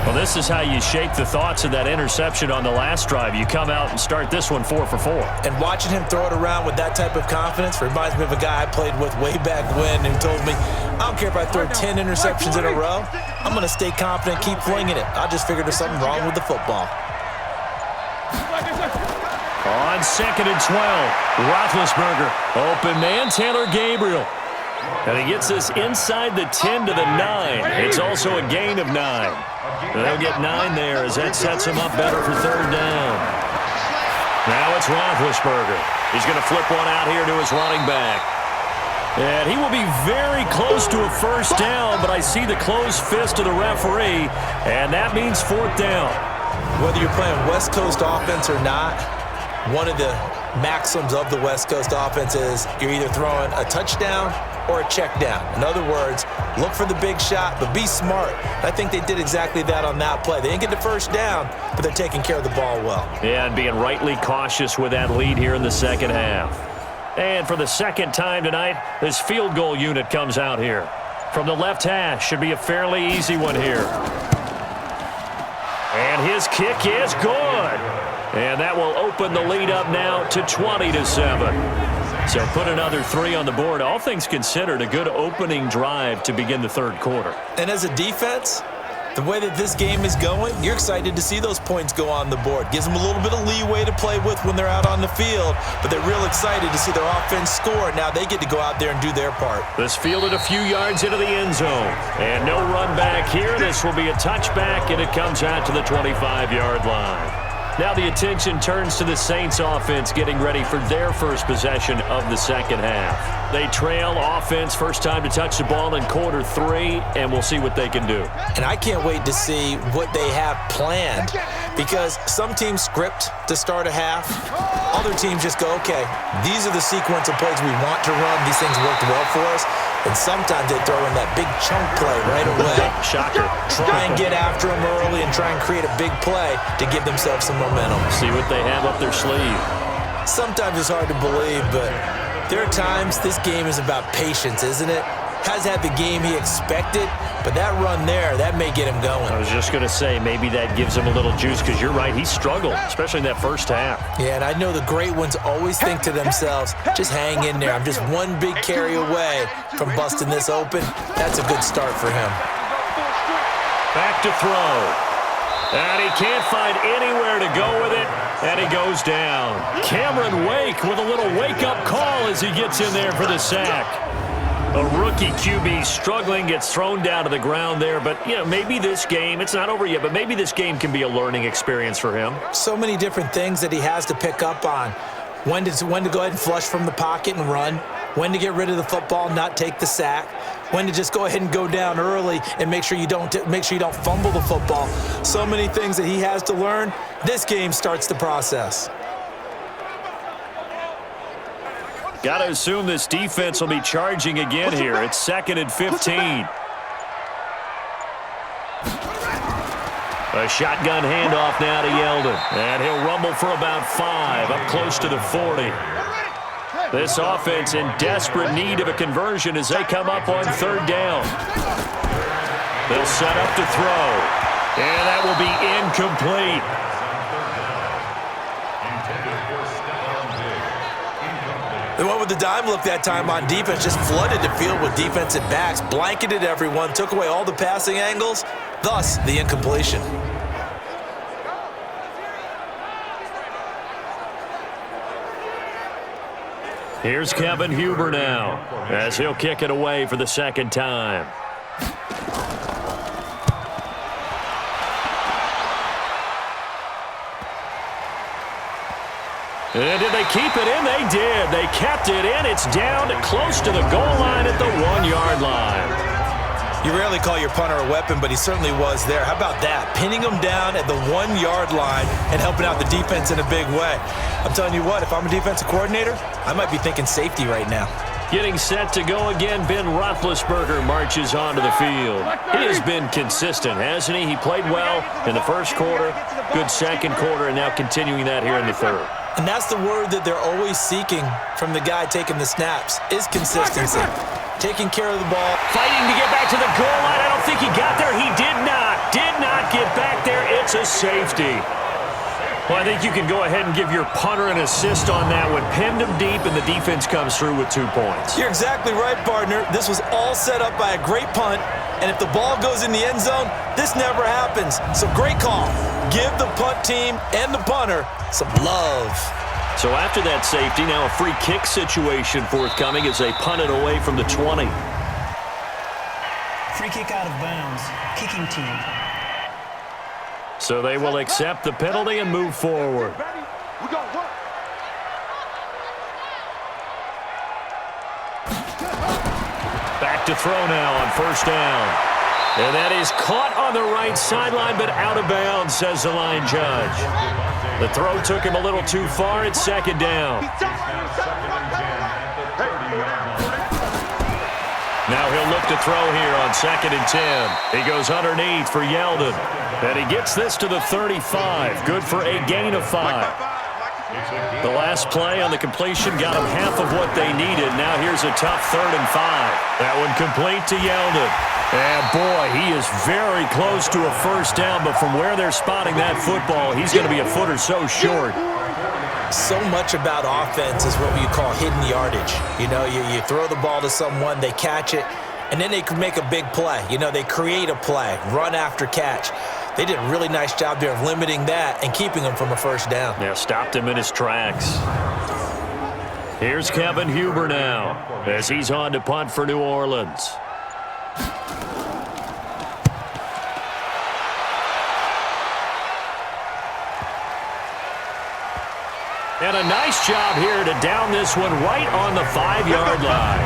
Well, this is how you shake the thoughts of that interception on the last drive. You come out and start this one 4 for 4. And watching him throw it around with that type of confidence reminds me of a guy I played with way back when who told me, I don't care if I throw 10 interceptions in a row. I'm going to stay confident, keep flinging it. I just figured there's something wrong with the football. On 2nd and 12, Roethlisberger. Open man, Taylor Gabriel. And he gets this inside the 10 to the 9. It's also a gain of 9. They'll get 9 there as that sets him up better for 3rd down. Now it's Roethlisberger. He's going to flip one out here to his running back. And he will be very close to a 1st down, but I see the closed fist of the referee, and that means 4th down. Whether you're playing West Coast offense or not, one of the maxims of the West Coast offense is you're either throwing a touchdown or a check down. In other words, look for the big shot, but be smart. I think they did exactly that on that play. They didn't get the 1st down, but they're taking care of the ball well. Yeah, and being rightly cautious with that lead here in the 2nd half. And for the 2nd time tonight, this field goal unit comes out here. From the left hash, should be a fairly easy one here. And his kick is good. And that will open the lead up now to 20-7. So put another 3 on the board. All things considered, a good opening drive to begin the 3rd quarter. And as a defense, the way that this game is going, you're excited to see those points go on the board. Gives them a little bit of leeway to play with when they're out on the field, but they're real excited to see their offense score. Now they get to go out there and do their part. This fielded a few yards into the end zone. And no run back here. This will be a touchback, and it comes out to the 25-yard line. Now the attention turns to the Saints offense getting ready for their first possession of the 2nd half. They trail offense, first time to touch the ball in quarter 3, and we'll see what they can do. And I can't wait to see what they have planned, because some teams script to start a half. Other teams just go, okay, these are the sequence of plays we want to run. These things worked well for us. And sometimes they throw in that big chunk play right away. Shocker. Try and get after them early and try and create a big play to give themselves some momentum. See what they have up their sleeve. Sometimes it's hard to believe, but there are times this game is about patience, isn't it? Has had the game he expected, but that run there, that may get him going. I was just going to say, maybe that gives him a little juice, because you're right, he struggled, especially in that first half. Yeah, and I know the great ones always think to themselves, just hang in there. I'm just one big carry away from busting this open. That's a good start for him. Back to throw. And he can't find anywhere to go with it, and he goes down. Cameron Wake with a little wake-up call as he gets in there for the sack. A rookie QB struggling, gets thrown down to the ground there. But, you know, maybe this game, it's not over yet, but maybe this game can be a learning experience for him. So many different things that he has to pick up on. When to go ahead and flush from the pocket and run. When to get rid of the football, not take the sack. when to just go ahead and go down early and make sure you don't fumble the football. So many things that he has to learn. This game starts the process. Got to assume this defense will be charging again here. It's 2nd and 15. A shotgun handoff now to Yeldon. And he'll rumble for about 5, up close to the 40. This offense in desperate need of a conversion as they come up on 3rd down. They'll set up to throw. And that will be incomplete. They went with the dime look that time on defense, just flooded the field with defensive backs, blanketed everyone, took away all the passing angles, thus the incompletion. Here's Kevin Huber now as he'll kick it away for the 2nd time. And did they keep it in? They did. They kept it in. It's down close to the goal line at the 1-yard line. You rarely call your punter a weapon, but he certainly was there. How about that? Pinning him down at the 1-yard line and helping out the defense in a big way. I'm telling you what, if I'm a defensive coordinator, I might be thinking safety right now. Getting set to go again, Ben Roethlisberger marches onto the field. He has been consistent, hasn't he? He played well in the 1st quarter, good 2nd quarter, and now continuing that here in the 3rd. And that's the word that they're always seeking from the guy taking the snaps, is consistency. Taking care of the ball. Fighting to get back to the goal line. I don't think he got there. He did not get back there. It's a safety. Well, I think you can go ahead and give your punter an assist on that one. Pinned him deep, and the defense comes through with 2 points. You're exactly right, partner. This was all set up by a great punt, and if the ball goes in the end zone, this never happens. So great call. Give the punt team and the punter some love. So after that safety, now a free kick situation forthcoming as they punt it away from the 20. Free kick out of bounds. Kicking team. So they will accept the penalty and move forward. Back to throw now on 1st down. And that is caught on the right sideline, but out of bounds, says the line judge. The throw took him a little too far. It's 2nd down. Now he'll look to throw here on 2nd and 10. He goes underneath for Yeldon. And he gets this to the 35. Good for a gain of 5. The last play on the completion got them half of what they needed. Now here's a tough 3rd and 5. That one complete to Yeldon. And boy, he is very close to a 1st down, but from where they're spotting that football, he's going to be a foot or so short. So much about offense is what you call hidden yardage. You know, you throw the ball to someone, they catch it, and then they can make a big play. You know, they create a play, run after catch. They did a really nice job there of limiting that and keeping him from a 1st down. Yeah, stopped him in his tracks. Here's Kevin Huber now as he's on to punt for New Orleans. And a nice job here to down this one right on the 5-yard line.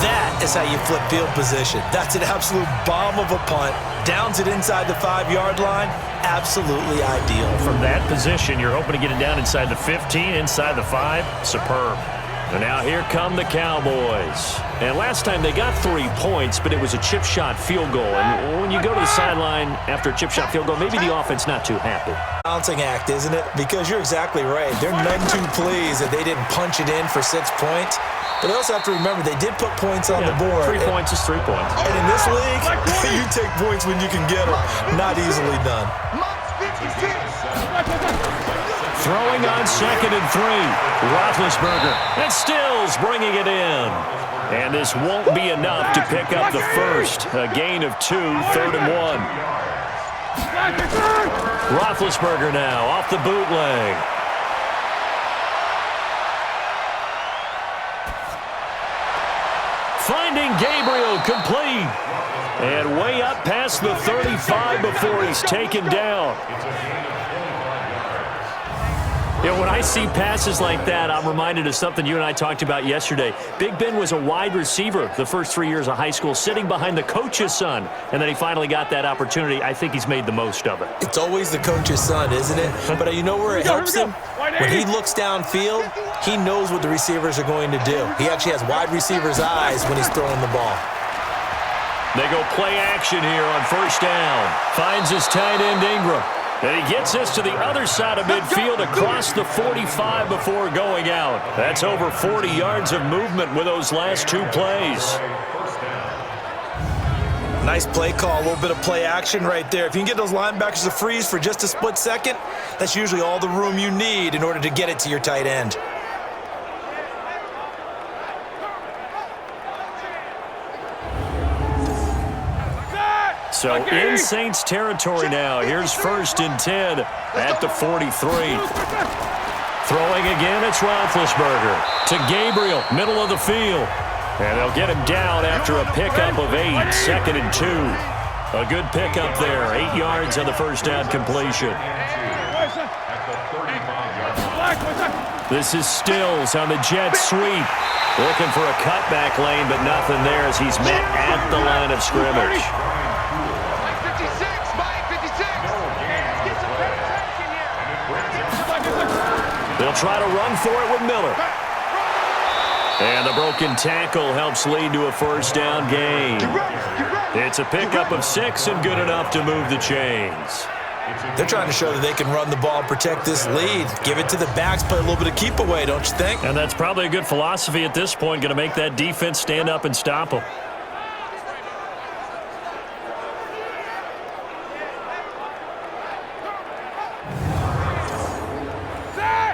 That is how you flip field position. That's an absolute bomb of a punt. Downs it inside the 5-yard line. Absolutely ideal. From that position, you're hoping to get it down inside the 15, inside the 5. Superb. And now here come the Cowboys. And last time they got 3 points, but it was a chip shot field goal. And when you go to the sideline after a chip shot field goal, maybe the offense not too happy. Balancing act, isn't it? Because you're exactly right. They're none too pleased that they didn't punch it in for 6 points. But they also have to remember they did put points on the board. 3 points is 3 points. And in this league, you take points when you can get them. Not easily done. Throwing on 2nd and 3. Roethlisberger. And Stills bringing it in. And this won't be enough to pick up the 1st. A gain of 2, 3rd and 1. Roethlisberger now off the bootleg. Finding Gabriel complete. And way up past the 35 before he's taken down. You know, when I see passes like that, I'm reminded of something you and I talked about yesterday. Big Ben was a wide receiver the first 3 years of high school, sitting behind the coach's son, and then he finally got that opportunity. I think he's made the most of it. It's always the coach's son, isn't it? But you know where it helps him? When he looks downfield, he knows what the receivers are going to do. He actually has wide receivers' eyes when he's throwing the ball. They go play action here on first down. Finds his tight end, Ingram. And he gets this to the other side of midfield across the 45 before going out. That's over 40 yards of movement with those last two plays. Nice play call, a little bit of play action right there. If you can get those linebackers to freeze for just a split second, that's usually all the room you need in order to get it to your tight end. So in Saints territory now. Here's 1st and 10 at the 43. Throwing again, it's Roethlisberger to Gabriel, middle of the field. And they'll get him down after a pickup of 8, 2nd and 2. A good pickup there, 8 yards on the first down completion. This is Stills on the jet sweep. Looking for a cutback lane, but nothing there as he's met at the line of scrimmage. They'll try to run for it with Miller. And the broken tackle helps lead to a first down gain. It's a pickup of 6 and good enough to move the chains. They're trying to show that they can run the ball and protect this lead. Give it to the backs, play a little bit of keep away, don't you think? And that's probably a good philosophy at this point, going to make that defense stand up and stop them.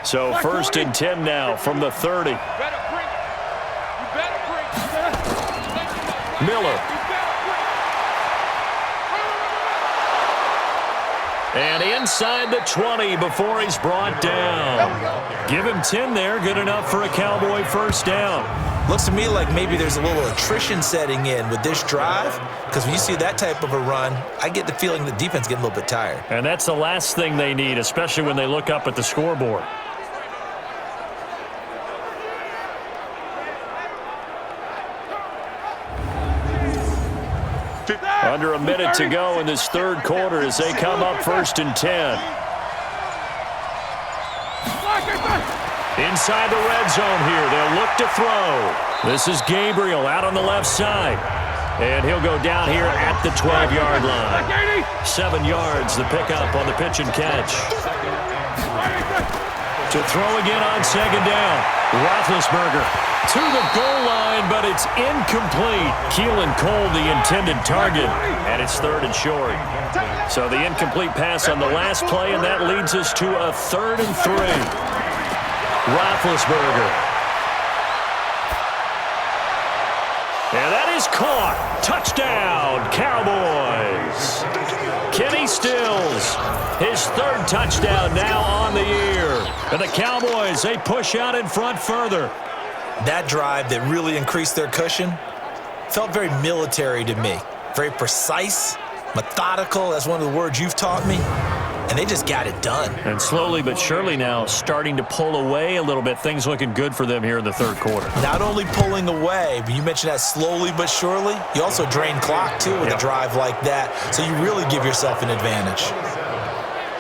So 1st and 10 now from the 30. Miller. And inside the 20 before he's brought down. Give him 10 there, good enough for a Cowboy first down. Looks to me like maybe there's a little attrition setting in with this drive, because when you see that type of a run, I get the feeling the defense getting a little bit tired. And that's the last thing they need, especially when they look up at the scoreboard. Under a minute to go in this third quarter as they come up 1st and 10. Inside the red zone here, they'll look to throw. This is Gabriel out on the left side. And he'll go down here at the 12-yard line. 7 yards, the pickup on the pitch and catch. To throw again on 2nd down. Roethlisberger to the goal line, but it's incomplete. Keelan Cole, the intended target, and it's 3rd and short. So the incomplete pass on the last play, and that leads us to a 3rd and 3. Roethlisberger. And that is caught. Touchdown, Cowboys. Kenny Stills, his 3rd touchdown now on the year. And the Cowboys, they push out in front further. That drive that really increased their cushion felt very military to me. Very precise, methodical. That's one of the words you've taught me. And they just got it done. And slowly but surely now starting to pull away a little bit. Things looking good for them here in the third quarter. Not only pulling away, but you mentioned that slowly but surely. You also drain clock, too, with a drive like that. So you really give yourself an advantage.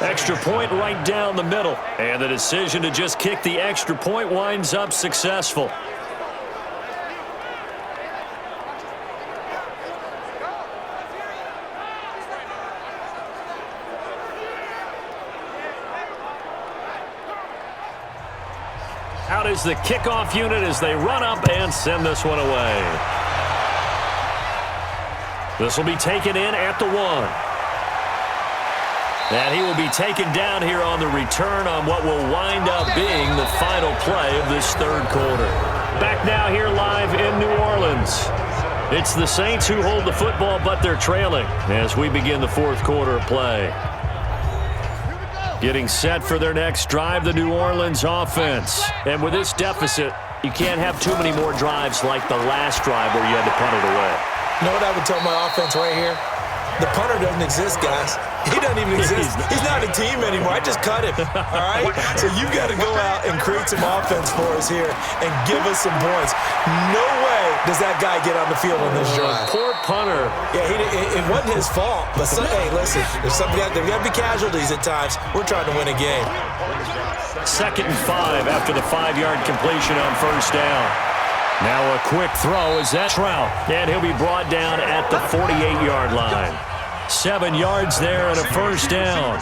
Extra point right down the middle. And the decision to just kick the extra point winds up successful. Out is the kickoff unit as they run up and send this one away. This will be taken in at the 1. And he will be taken down here on the return on what will wind up being the final play of this third quarter. Back now here live in New Orleans. It's the Saints who hold the football, but they're trailing as we begin the fourth quarter of play. Getting set for their next drive, the New Orleans offense. And with this deficit, you can't have too many more drives like the last drive where you had to punt it away. You know what I would tell my offense right here? The punter doesn't exist, guys. He doesn't even exist. He's not a team anymore. I just cut him, all right? So you've got to go out and create some offense for us here and give us some points. No way does that guy get on the field on this drive. Poor punter. Yeah, it wasn't his fault. But, hey, listen, there's got to be casualties at times. We're trying to win a game. 2nd and 5 after the 5-yard completion on first down. Now a quick throw is that Trout, and he'll be brought down at the 48-yard line. 7 yards there and a first down.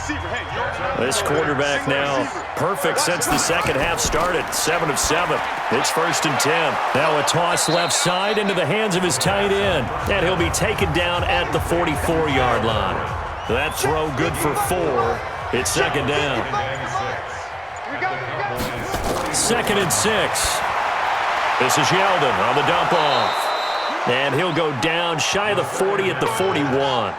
This quarterback now perfect since the second half started. 7 of 7. It's 1st and 10. Now a toss left side into the hands of his tight end, and he'll be taken down at the 44-yard line. That throw good for 4. It's 2nd down. 2nd and 6. This is Yeldon on the dump off. And he'll go down shy of the 40 at the 41.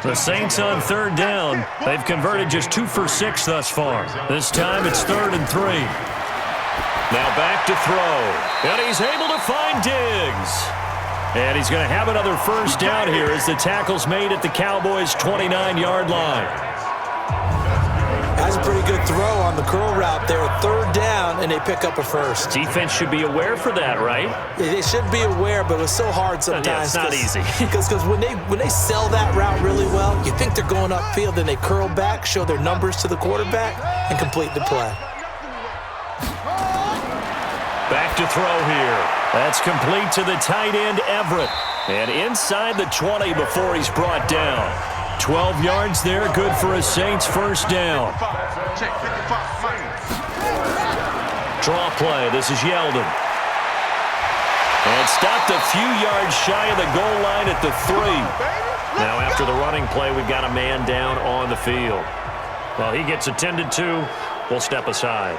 The Saints on 3rd down. They've converted just 2 for 6 thus far. This time it's 3rd and 3. Now back to throw. And he's able to find Diggs. And he's going to have another first down here as the tackle's made at the Cowboys' 29-yard line. That's a pretty good throw on the curl route there. 3rd down, and they pick up a first. Defense should be aware for that, right? They should be aware, but it's so hard sometimes. Yeah, it's not easy. Because when they sell that route really well, you think they're going upfield, then they curl back, show their numbers to the quarterback, and complete the play. Back to throw here. That's complete to the tight end, Everett. And inside the 20 before he's brought down. 12 yards there, good for a Saints first down. Draw play, this is Yeldon. And stopped a few yards shy of the goal line at the 3. Now after the running play, we've got a man down on the field. Well, he gets attended to. We'll step aside.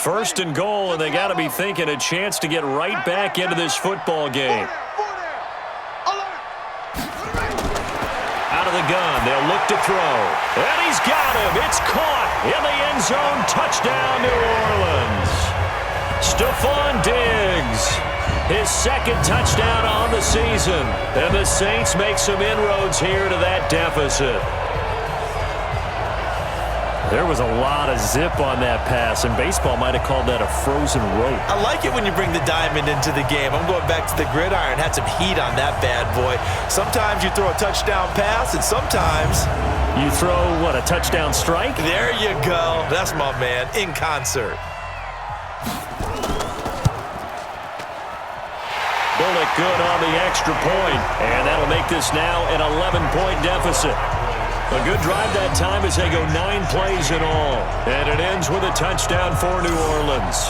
1st and goal, and they got to be thinking a chance to get right back into this football game. Out of the gun, they'll look to throw. And he's got him. It's caught in the end zone. Touchdown, New Orleans. Stephon Diggs, his 2nd touchdown on the season. And the Saints make some inroads here to that deficit. There was a lot of zip on that pass, and baseball might have called that a frozen rope. I like it when you bring the diamond into the game. I'm going back to the gridiron. Had some heat on that bad boy. Sometimes you throw a touchdown pass, and sometimes you throw, what, a touchdown strike? There you go. That's my man, in concert. Bullock good on the extra point, and that'll make this now an 11-point deficit. A good drive that time as they go 9 plays in all. And it ends with a touchdown for New Orleans.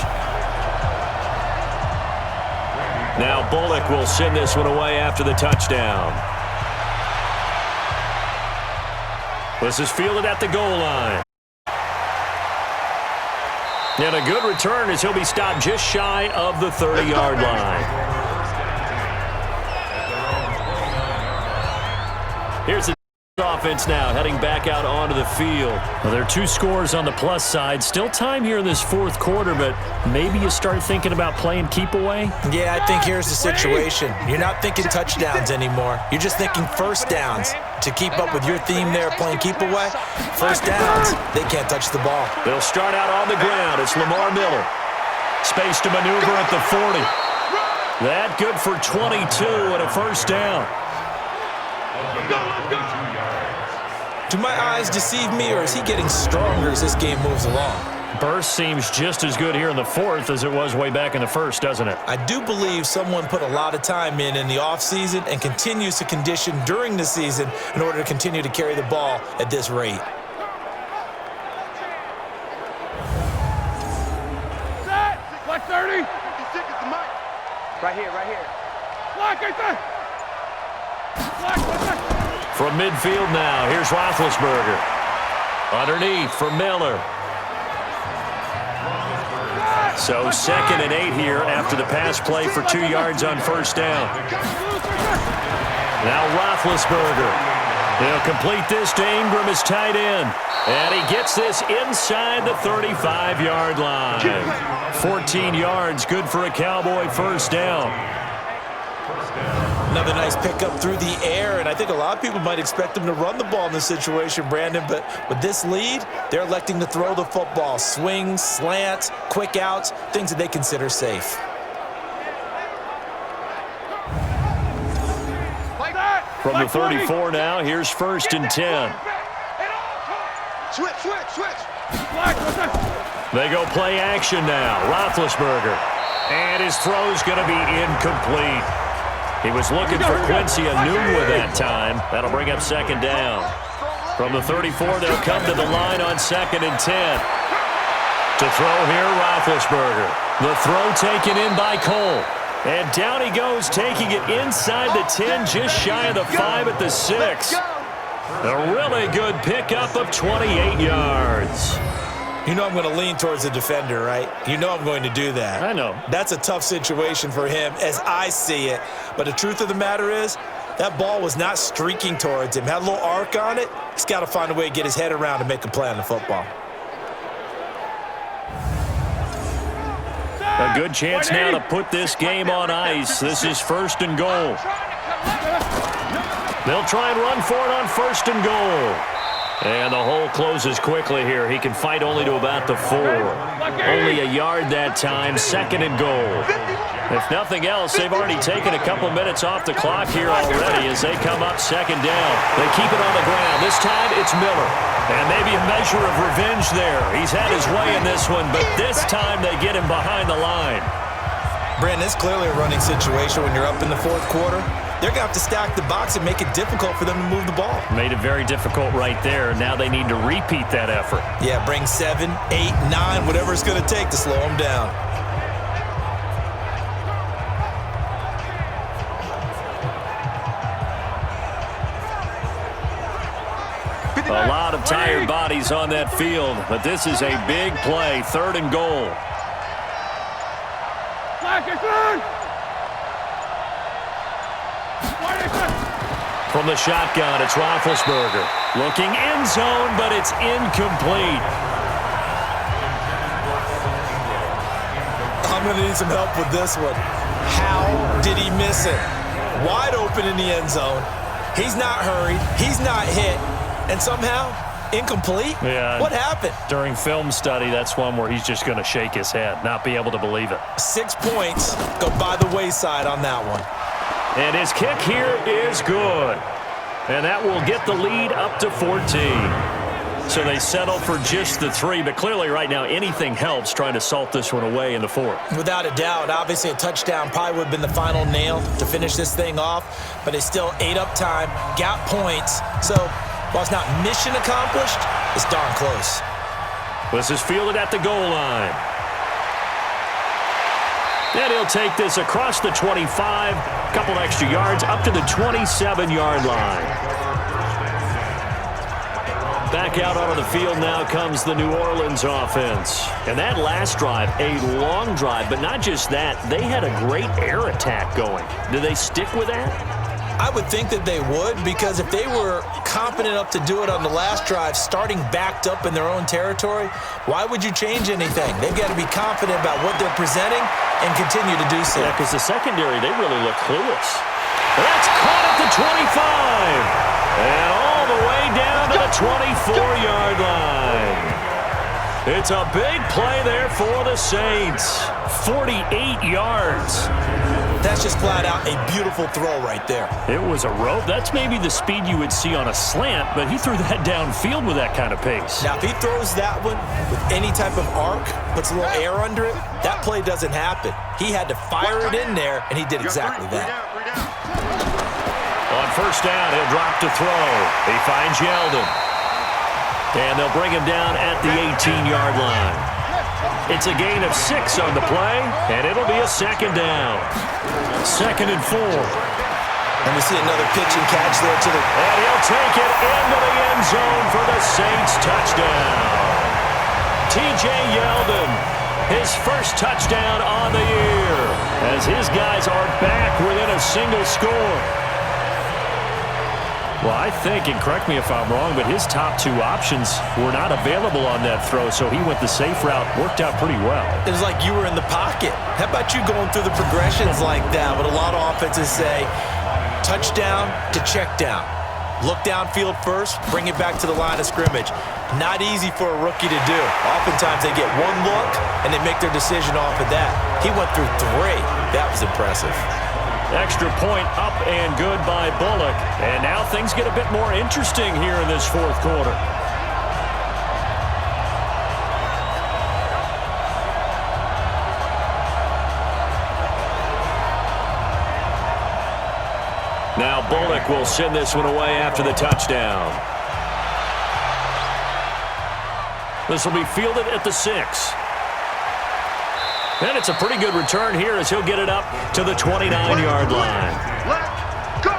Now Bullock will send this one away after the touchdown. This is fielded at the goal line. And a good return as he'll be stopped just shy of the 30-yard line. Here's the offense now heading back out onto the field. Well, there are 2 scores on the plus side. Still time here in this 4th quarter, but maybe you start thinking about playing keep away? Yeah, I think here's the situation. You're not thinking touchdowns anymore. You're just thinking first downs. To keep up with your theme there, playing keep away, first downs, they can't touch the ball. They'll start out on the ground. It's Lamar Miller. Space to maneuver at the 40. That good for 22 and a first down. Do my eyes deceive me, or is he getting stronger as this game moves along? Burst seems just as good here in the 4th as it was way back in the 1st, doesn't it? I do believe someone put a lot of time in the offseason and continues to condition during the season in order to continue to carry the ball at this rate. Black 30. 56 is the mic. Right here. Black right there. From midfield now, here's Roethlisberger. Underneath for Miller. So 2nd and 8 here after the pass play for 2 yards on first down. Now Roethlisberger. He'll complete this to Ingram as tight end. And he gets this inside the 35-yard line. 14 yards, good for a Cowboy first down. Another nice pickup through the air, and I think a lot of people might expect them to run the ball in this situation, Brandon, but with this lead, they're electing to throw the football. Swings, slants, quick outs, things that they consider safe. From the 34 now, here's 1st and 10. Switch. They go play action now. Roethlisberger. And his throw's going to be incomplete. He was looking for Quincy Enunwa that time. That'll bring up 2nd down. From the 34, they'll come to the line on 2nd and 10. To throw here, Roethlisberger. The throw taken in by Cole. And down he goes, taking it inside the 10, just shy of the 5 at the 6. A really good pickup of 28 yards. You know I'm going to lean towards the defender, right? You know I'm going to do that. I know. That's a tough situation for him as I see it. But the truth of the matter is, that ball was not streaking towards him. Had a little arc on it. He's got to find a way to get his head around and make a play on the football. A good chance now to put this game on ice. This is 1st and goal. They'll try and run for it on 1st and goal. And the hole closes quickly here. He can fight only to about the 4. Only a yard that time, 2nd and goal. If nothing else, they've already taken a couple minutes off the clock here already as they come up 2nd down. They keep it on the ground. This time it's Miller. And maybe a measure of revenge there. He's had his way in this one, but this time they get him behind the line. Brandon, it's clearly a running situation when you're up in the 4th quarter. They're going to have to stack the box and make it difficult for them to move the ball. Made it very difficult right there. Now they need to repeat that effort. Yeah, bring 7, 8, 9, whatever it's going to take to slow them down. A lot of tired bodies on that field, but this is a big play, 3rd and goal. From the shotgun, it's Roethlisberger. Looking end zone, but it's incomplete. I'm going to need some help with this one. How did he miss it? Wide open in the end zone. He's not hurried. He's not hit. And somehow, incomplete? Yeah. What happened? During film study, that's one where he's just going to shake his head, not be able to believe it. 6 points go by the wayside on that one. And his kick here is good. And that will get the lead up to 14. So they settle for just the 3, but clearly right now anything helps trying to salt this one away in the 4th. Without a doubt, obviously a touchdown probably would have been the final nail to finish this thing off, but they still ate up time, got points. So while it's not mission accomplished, it's darn close. This is fielded at the goal line. And he'll take this across the 25, a couple extra yards, up to the 27-yard line. Back out onto the field now comes the New Orleans offense. And that last drive, a long drive, but not just that, they had a great air attack going. Do they stick with that? I would think that they would, because if they were confident enough to do it on the last drive, starting backed up in their own territory, why would you change anything? They've got to be confident about what they're presenting and continue to do so. Yeah, because the secondary, they really look clueless. That's caught at the 25. And all the way down to the 24-yard line. It's a big play there for the Saints. 48 yards. That's just flat out a beautiful throw right there. It was a rope. That's maybe the speed you would see on a slant, but he threw that downfield with that kind of pace. Now, if he throws that one with any type of arc, puts a little air under it, that play doesn't happen. He had to fire it in there, and he did exactly that. On 1st down, he'll drop to throw. He finds Yeldon. And they'll bring him down at the 18-yard line. It's a gain of 6 on the play, and it'll be a 2nd down. 2nd and 4. And we see another pitch and catch there to the... And he'll take it into the end zone for the Saints touchdown. T.J. Yeldon, his first touchdown on the year, as his guys are back within a single score. Well, I think, and correct me if I'm wrong, but his top two options were not available on that throw, so he went the safe route. Worked out pretty well. It was like you were in the pocket. How about you going through the progressions like that? But a lot of offenses say touchdown to check down. Look downfield first, bring it back to the line of scrimmage. Not easy for a rookie to do. Oftentimes they get one look and they make their decision off of that. He went through 3. That was impressive. Extra point up and good by Bullock. And now things get a bit more interesting here in this fourth quarter. Now Bullock will send this one away after the touchdown. This will be fielded at the 6. And it's a pretty good return here as he'll get it up to the 29-yard line. Let's go!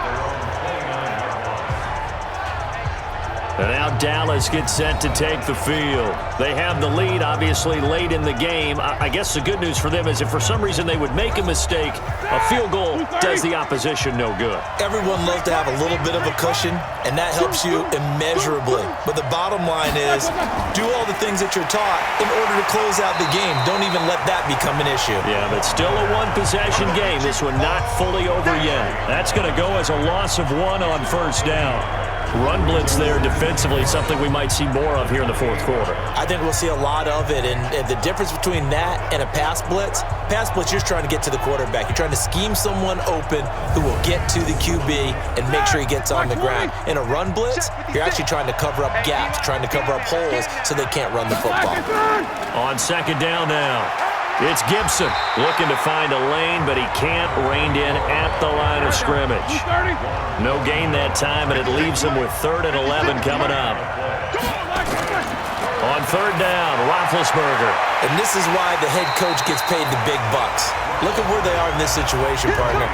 And now Dallas gets set to take the field. They have the lead, obviously, late in the game. I guess the good news for them is if for some reason they would make a mistake, a field goal does the opposition no good. Everyone loves to have a little bit of a cushion, and that helps you immeasurably. But the bottom line is do all the things that you're taught in order to close out the game. Don't even let that become an issue. Yeah, but still a one-possession game. This one not fully over yet. That's going to go as a loss of 1 on first down. Run blitz there defensively, something we might see more of here in the fourth quarter. I think we'll see a lot of it, and the difference between that and a pass blitz, you're trying to get to the quarterback. You're trying to scheme someone open who will get to the QB and make sure he gets on the ground. In a run blitz, you're actually trying to cover up gaps, trying to cover up holes so they can't run the football. On second down now, it's Gibson looking to find a lane, but he can't rein in at the line of scrimmage. No gain that time, and it leaves him with 3rd and 11 coming up. On third down, Roethlisberger. And this is why the head coach gets paid the big bucks. Look at where they are in this situation, partner.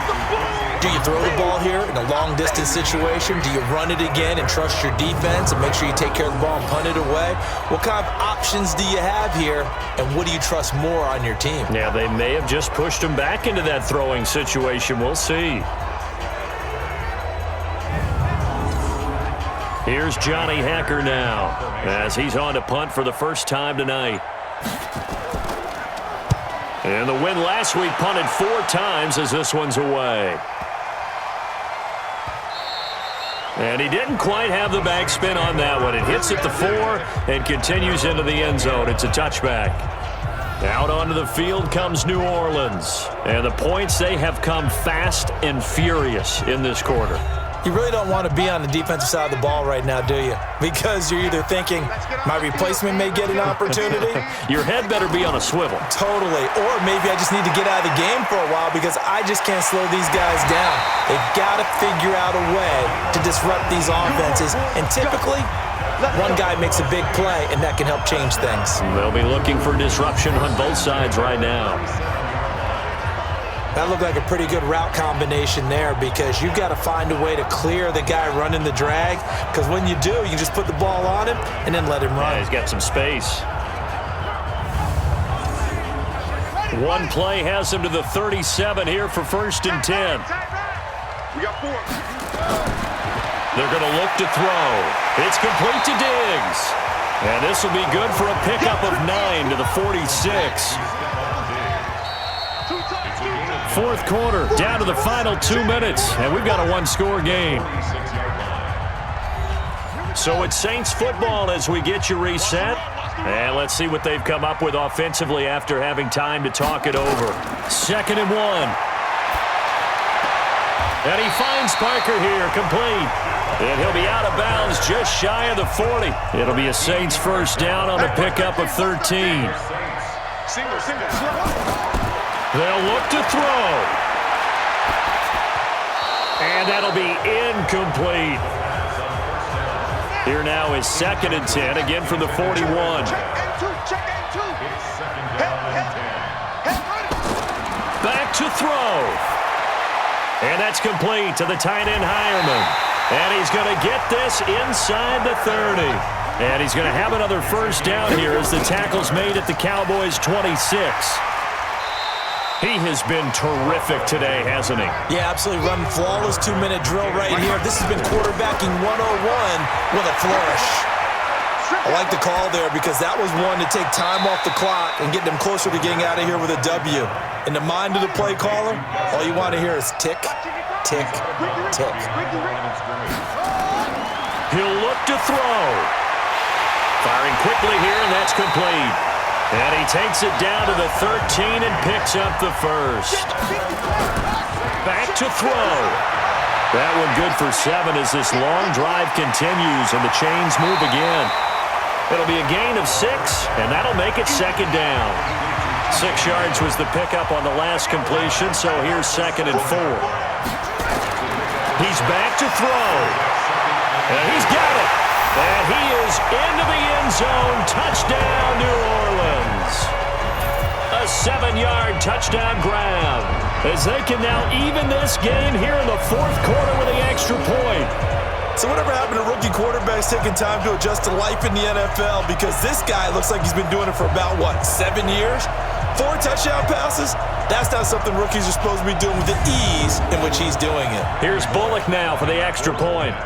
Do you throw the ball here in a long-distance situation? Do you run it again and trust your defense and make sure you take care of the ball and punt it away? What kind of options do you have here, and what do you trust more on your team? Yeah, they may have just pushed him back into that throwing situation. We'll see. Here's Johnny Hacker now as he's on to punt for the first time tonight. And the win last week punted 4 times as this one's away. And he didn't quite have the backspin on that one. It hits at the 4 and continues into the end zone. It's a touchback. Out onto the field comes New Orleans. And the points, they have come fast and furious in this quarter. You really don't want to be on the defensive side of the ball right now, do you? Because you're either thinking, my replacement may get an opportunity. Your head better be on a swivel. Totally. Or maybe I just need to get out of the game for a while because I just can't slow these guys down. They've got to figure out a way to disrupt these offenses. And typically, one guy makes a big play, and that can help change things. They'll be looking for disruption on both sides right now. That looked like a pretty good route combination there because you've got to find a way to clear the guy running the drag because when you do, you just put the ball on him and then let him run. Yeah, he's got some space. One play has him to the 37 here for 1st and 10. We got 4. They're going to look to throw. It's complete to Diggs. And this will be good for a pickup of 9 to the 46. Fourth quarter, down to the final 2 minutes, and we've got a 1-score game. So it's Saints football as we get you reset. And let's see what they've come up with offensively after having time to talk it over. 2nd and 1. And he finds Parker here, complete. And he'll be out of bounds just shy of the 40. It'll be a Saints first down on a pickup of 13. They'll look to throw. And that'll be incomplete. Here now is 2nd and 10, again from the 41. Back to throw. And that's complete to the tight end Hireman. And he's going to get this inside the 30. And he's going to have another first down here as the tackle's made at the Cowboys' 26. He has been terrific today, hasn't he? Yeah, absolutely. Running flawless 2-minute drill right here. This has been quarterbacking 101 with a flourish. I like the call there because that was one to take time off the clock and get them closer to getting out of here with a W. In the mind of the play caller, all you want to hear is tick, tick, tick. He'll look to throw. Firing quickly here, and that's complete. And he takes it down to the 13 and picks up the first. Back to throw. That one good for 7 as this long drive continues and the chains move again. It'll be a gain of 6, and that'll make it second down. 6 yards was the pickup on the last completion, so here's 2nd and 4. He's back to throw. And he's got it. And he is into the end zone. Touchdown, New Orleans. A 7-yard touchdown grab as they can now even this game here in the 4th quarter with the extra point. So whatever happened to rookie quarterbacks taking time to adjust to life in the NFL? Because this guy looks like he's been doing it for about, 7 years? 4 touchdown passes? That's not something rookies are supposed to be doing with the ease in which he's doing it. Here's Bullock now for the extra point.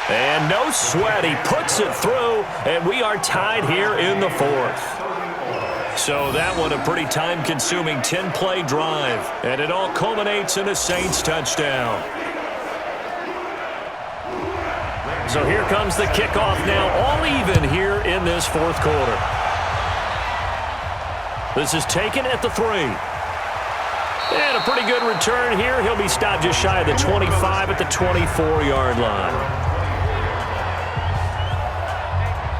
And no sweat, he puts it through, and we are tied here in the 4th. So that one a pretty time-consuming 10-play drive, and it all culminates in a Saints touchdown. So here comes the kickoff now, all even here in this 4th quarter. This is taken at the 3. And a pretty good return here. He'll be stopped just shy of the 25 at the 24-yard line.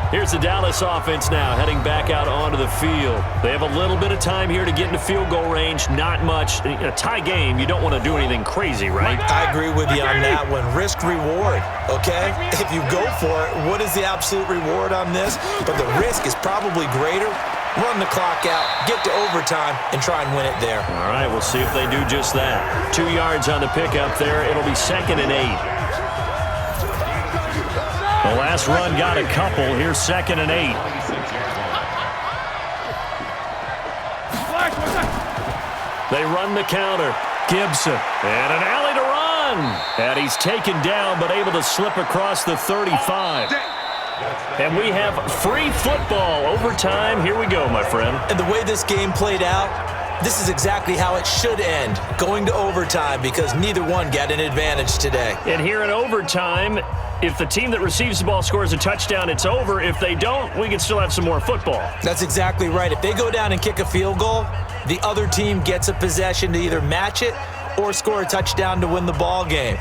Here's the Dallas offense now heading back out onto the field. They have a little bit of time here to get into field goal range. Not much. In a tie game, you don't want to do anything crazy, right? I agree with you on that one. Risk reward, okay? If you go for it, what is the absolute reward on this? But the risk is probably greater. Run the clock out, get to overtime, and try and win it there. All right, we'll see if they do just that. 2 yards on the pickup there. It'll be 2nd and 8. The last run got a couple. Here's 2nd and 8. They run the counter. Gibson. And an alley to run. And he's taken down, but able to slip across the 35. And we have free football. Overtime. Here we go, my friend. And the way this game played out, this is exactly how it should end. Going to overtime because neither one got an advantage today. And here in overtime, if the team that receives the ball scores a touchdown, it's over. If they don't, we can still have some more football. That's exactly right. If they go down and kick a field goal, the other team gets a possession to either match it or score a touchdown to win the ball game.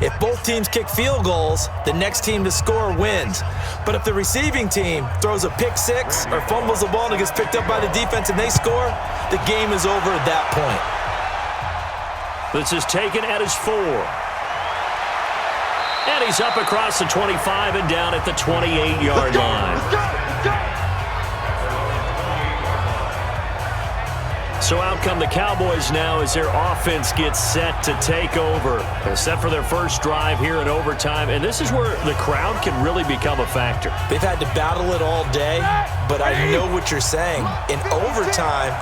If both teams kick field goals, the next team to score wins. But if the receiving team throws a pick 6 or fumbles the ball and it gets picked up by the defense and they score, the game is over at that point. This is taken at his 4. And he's up across the 25 and down at the 28-yard line. So out come the Cowboys now as their offense gets set to take over. They're set for their first drive here in overtime, and this is where the crowd can really become a factor. They've had to battle it all day, but I know what you're saying. In overtime,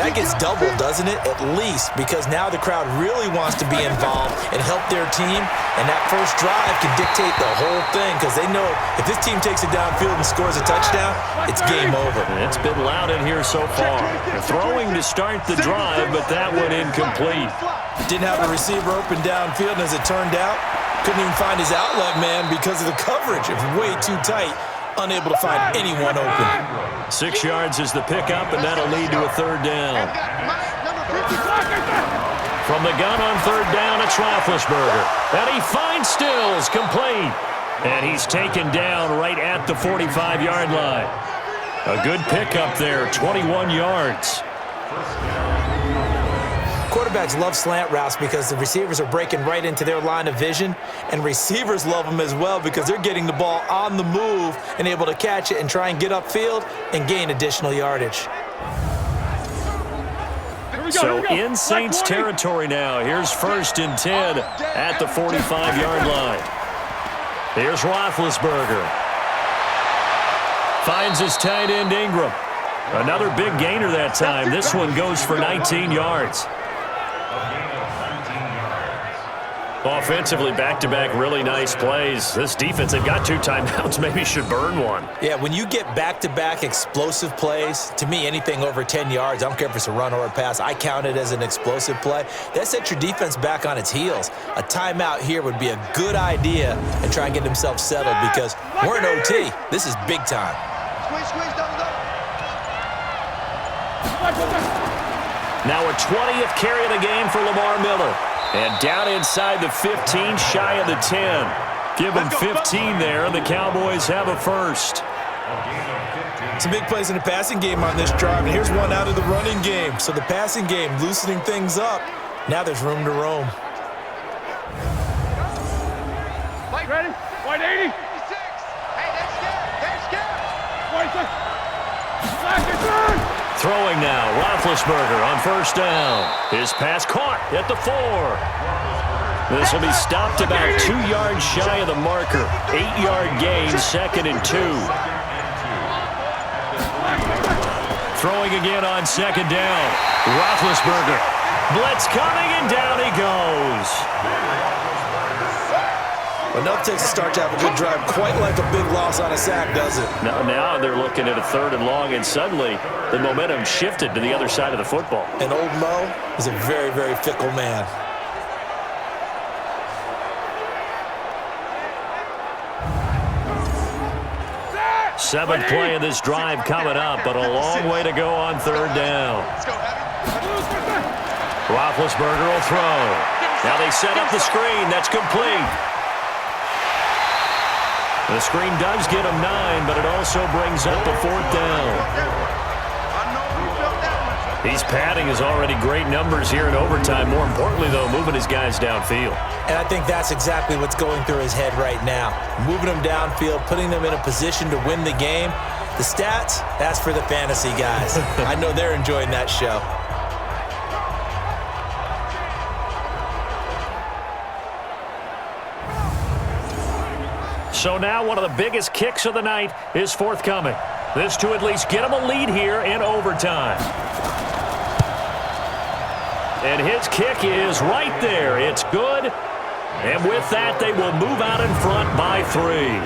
that gets doubled, doesn't it? At least, because now the crowd really wants to be involved and help their team, and that first drive can dictate the whole thing because they know if this team takes it downfield and scores a touchdown, it's game over. And it's been loud in here so far. They're throwing to start the drive, but that one incomplete. Didn't have a receiver open downfield, and as it turned out, couldn't even find his outlet man because of the coverage. It was way too tight. Unable to find anyone open. 6 yards is the pickup, and that'll lead to a 3rd down. From the gun on 3rd down, it's Roethlisberger. And he finds Stills, complete. And he's taken down right at the 45-yard line. A good pickup there, 21 yards. Quarterbacks love slant routes because the receivers are breaking right into their line of vision, and receivers love them as well because they're getting the ball on the move and able to catch it and try and get upfield and gain additional yardage. So in Saints territory now. Here's 1st and 10 at the 45-yard line. Here's Roethlisberger. Finds his tight end Ingram. Another big gainer that time. This one goes for 19 yards. Offensively, back-to-back really nice plays. This defense, they've got 2 timeouts. Maybe should burn one. Yeah, when you get back-to-back explosive plays, to me, anything over 10 yards, I don't care if it's a run or a pass, I count it as an explosive play. That sets your defense back on its heels. A timeout here would be a good idea and try and get themselves settled because we're in OT. This is big time. Squeeze, down the Now a 20th carry of the game for Lamar Miller. And down inside the 15, shy of the 10. Give them 15 there, and the Cowboys have a first. Some big plays in the passing game on this drive, and here's one out of the running game. So the passing game loosening things up. Now there's room to roam. Mike, ready? White 80. 56. Hey, that's good. White 6. Throwing now, Roethlisberger on first down. His pass caught at the 4. This will be stopped about 2 yards shy of the marker. 8-yard gain, 2nd and 2. Throwing again on 2nd down. Roethlisberger. Blitz coming, and down he goes. Enough takes a start to have a good drive, quite like a big loss on a sack, does it? Now they're looking at a 3rd and long, and suddenly the momentum shifted to the other side of the football. And old Mo is a very, very fickle man. Seventh play of this drive coming up, but a long way to go on 3rd down. Roethlisberger will throw. Now they set up the screen. That's complete. The screen does get him 9, but it also brings up a 4th down. He's padding his already great numbers here in overtime. More importantly, though, moving his guys downfield. And I think that's exactly what's going through his head right now. Moving them downfield, putting them in a position to win the game. The stats, that's for the fantasy guys. I know they're enjoying that show. So now one of the biggest kicks of the night is forthcoming. This to at least get him a lead here in overtime. And his kick is right there. It's good. And with that, they will move out in front by 3.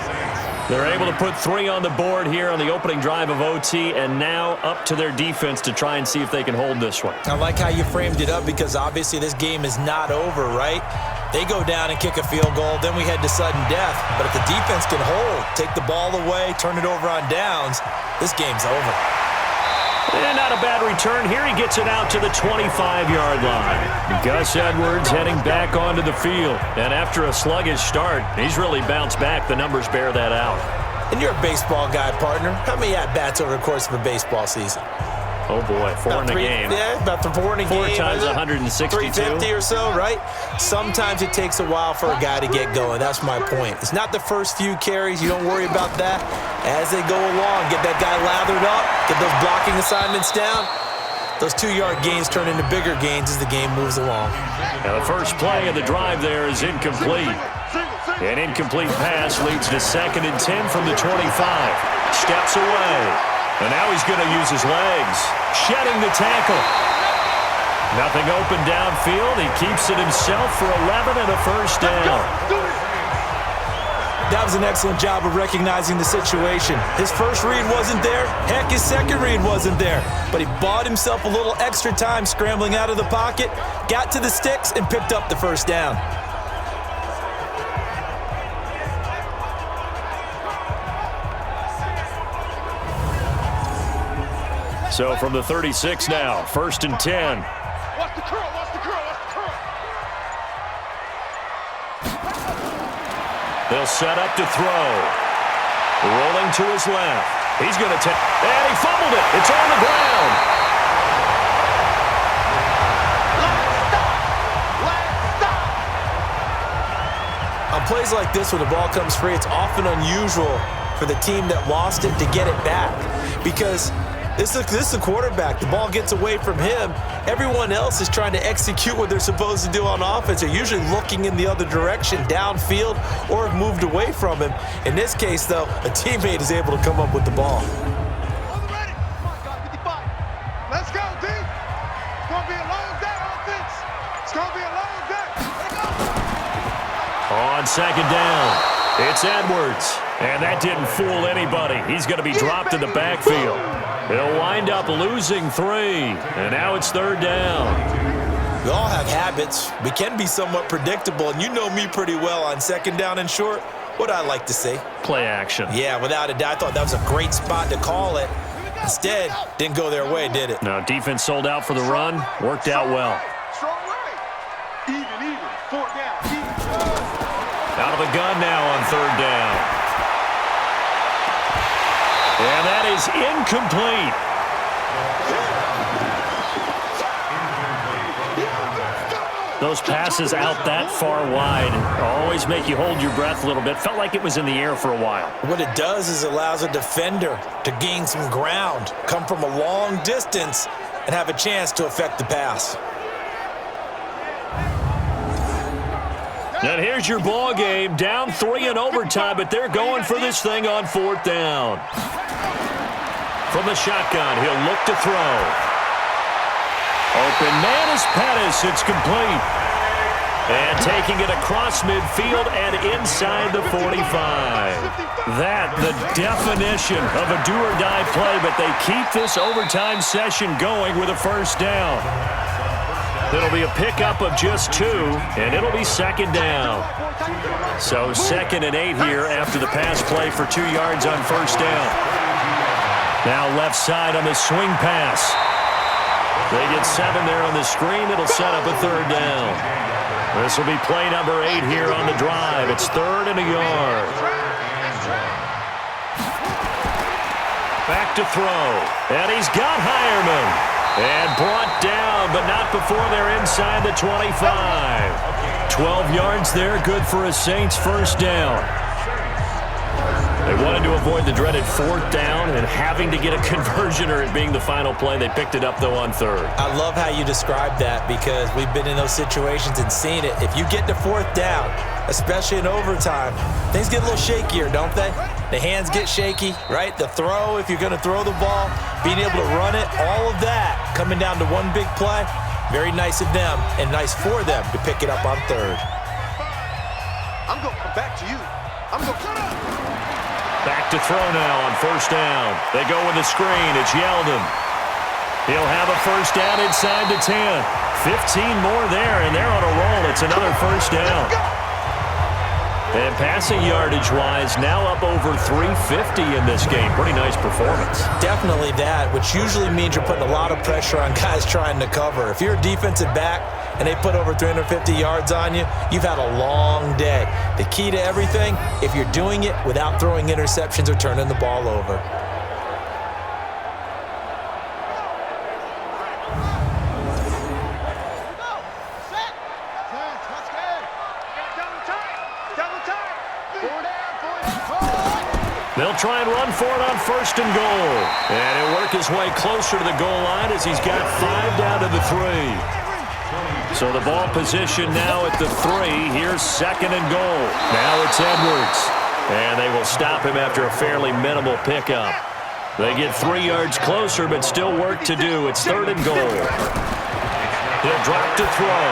They're able to put 3 on the board here on the opening drive of OT, and now up to their defense to try and see if they can hold this one. I like how you framed it up because obviously this game is not over, right? They go down and kick a field goal, then we head to sudden death. But if the defense can hold, take the ball away, turn it over on downs, this game's over. And not a bad return here. He gets it out to the 25-yard line. Gus Edwards heading back onto the field. And after a sluggish start, he's really bounced back. The numbers bear that out. And you're a baseball guy, partner. How many at-bats over the course of a baseball season? Oh, boy, 4 in a game. Yeah, about 4 in a game. 4 times 162. 350 or so, right? Sometimes it takes a while for a guy to get going. That's my point. It's not the first few carries. You don't worry about that. As they go along, get that guy lathered up, get those blocking assignments down. Those 2-yard gains turn into bigger gains as the game moves along. Now the first play of the drive there is incomplete. An incomplete pass leads to 2nd and 10 from the 25. Steps away. And now he's going to use his legs. Shedding the tackle. Nothing open downfield. He keeps it himself for 11 and a first down. That was an excellent job of recognizing the situation. His first read wasn't there. Heck, his second read wasn't there. But he bought himself a little extra time scrambling out of the pocket, got to the sticks, and picked up the first down. So from the 36 now, 1st and 10. Watch the curl, watch the curl, watch the curl. They'll set up to throw. Rolling to his left. He's going to take, and he fumbled it. It's on the ground. On plays like this, when the ball comes free, it's often unusual for the team that lost it to get it back. Because This is the quarterback. The ball gets away from him. Everyone else is trying to execute what they're supposed to do on offense. They're usually looking in the other direction, downfield, or have moved away from him. In this case, though, a teammate is able to come up with the ball. Let's go, D. It's going to be a long day, offense. It's going to be a long day. On second down, it's Edwards. And that didn't fool anybody. He's going to be dropped in the backfield. They'll wind up losing 3. And now it's third down. We all have habits. We can be somewhat predictable. And you know me pretty well on second down and short. What I like to see. Play action. Yeah, without a doubt. I thought that was a great spot to call it. Instead, didn't go their way, did it? Now, defense sold out for the run. Worked out well. Strong right. Even. Fourth down. Out of the gun now on third down. And that is incomplete. Those passes out that far wide always make you hold your breath a little bit. Felt like it was in the air for a while. What it does is allows a defender to gain some ground, come from a long distance, and have a chance to affect the pass. And here's your ball game. Down 3 in overtime, but they're going for this thing on fourth down. From the shotgun, he'll look to throw. Open man is Pettis. It's complete. And taking it across midfield and inside the 45. That, the definition of a do-or-die play, but they keep this overtime session going with a first down. It'll be a pickup of just 2, and it'll be second down. So 2nd and 8 here after the pass play for 2 yards on first down. Now left side on the swing pass. They get 7 there on the screen. It'll set up a third down. This will be play number 8 here on the drive. It's 3rd and a yard. Back to throw. And he's got Hireman. And brought down, but not before they're inside the 25. 12 yards there, good for a Saints first down. They wanted to avoid the dreaded 4th down and having to get a conversion or it being the final play. They picked it up, though, on 3rd. I love how you described that because we've been in those situations and seen it. If you get to 4th down, especially in overtime, things get a little shakier, don't they? The hands get shaky, right? The throw, if you're going to throw the ball, being able to run it, all of that coming down to one big play. Very nice of them and nice for them to pick it up on 3rd. I'm going to come back to you. I'm going to come up. Back to throw now on first down. They go with the screen. It's Yeldon. He'll have a first down inside the 10. 15 more there, and they're on a roll. It's another first down. And passing yardage-wise, now up over 350 in this game. Pretty nice performance. Definitely that, which usually means you're putting a lot of pressure on guys trying to cover. If you're a defensive back and they put over 350 yards on you, you've had a long day. The key to everything, if you're doing it without throwing interceptions or turning the ball over. They'll try and run for it on 1st and goal. And he'll work his way closer to the goal line as he's got 5 down to the 3. So the ball position now at the 3. Here's 2nd and goal. Now it's Edwards. And they will stop him after a fairly minimal pickup. They get 3 yards closer, but still work to do. It's 3rd and goal. He'll drop to throw.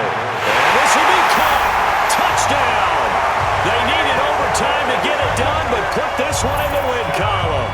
And this will be caught. Touchdown. They needed overtime to get it done, but put this one in the win column.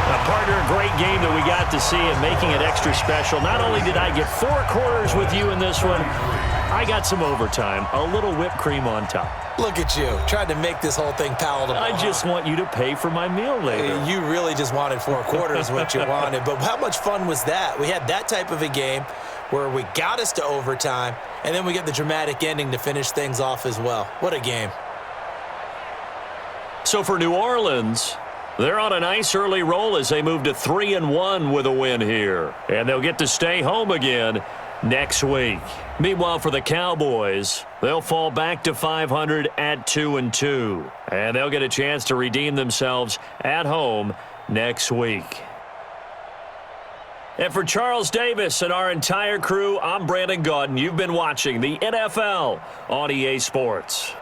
Now, partner, a great game that we got to see and making it extra special. Not only did I get 4 quarters with you in this one, I got some overtime, a little whipped cream on top. Look at you, trying to make this whole thing palatable. I just want you to pay for my meal later. You really just wanted 4 quarters, what you wanted. But how much fun was that? We had that type of a game where we got us to overtime, and then we get the dramatic ending to finish things off as well. What a game. So for New Orleans, they're on a nice early roll as they move to 3-1 with a win here. And they'll get to stay home again next week. Meanwhile, for the Cowboys, they'll fall back to 500 at 2-2. And they'll get a chance to redeem themselves at home next week. And for Charles Davis and our entire crew, I'm Brandon Gaudin. You've been watching the NFL on EA Sports.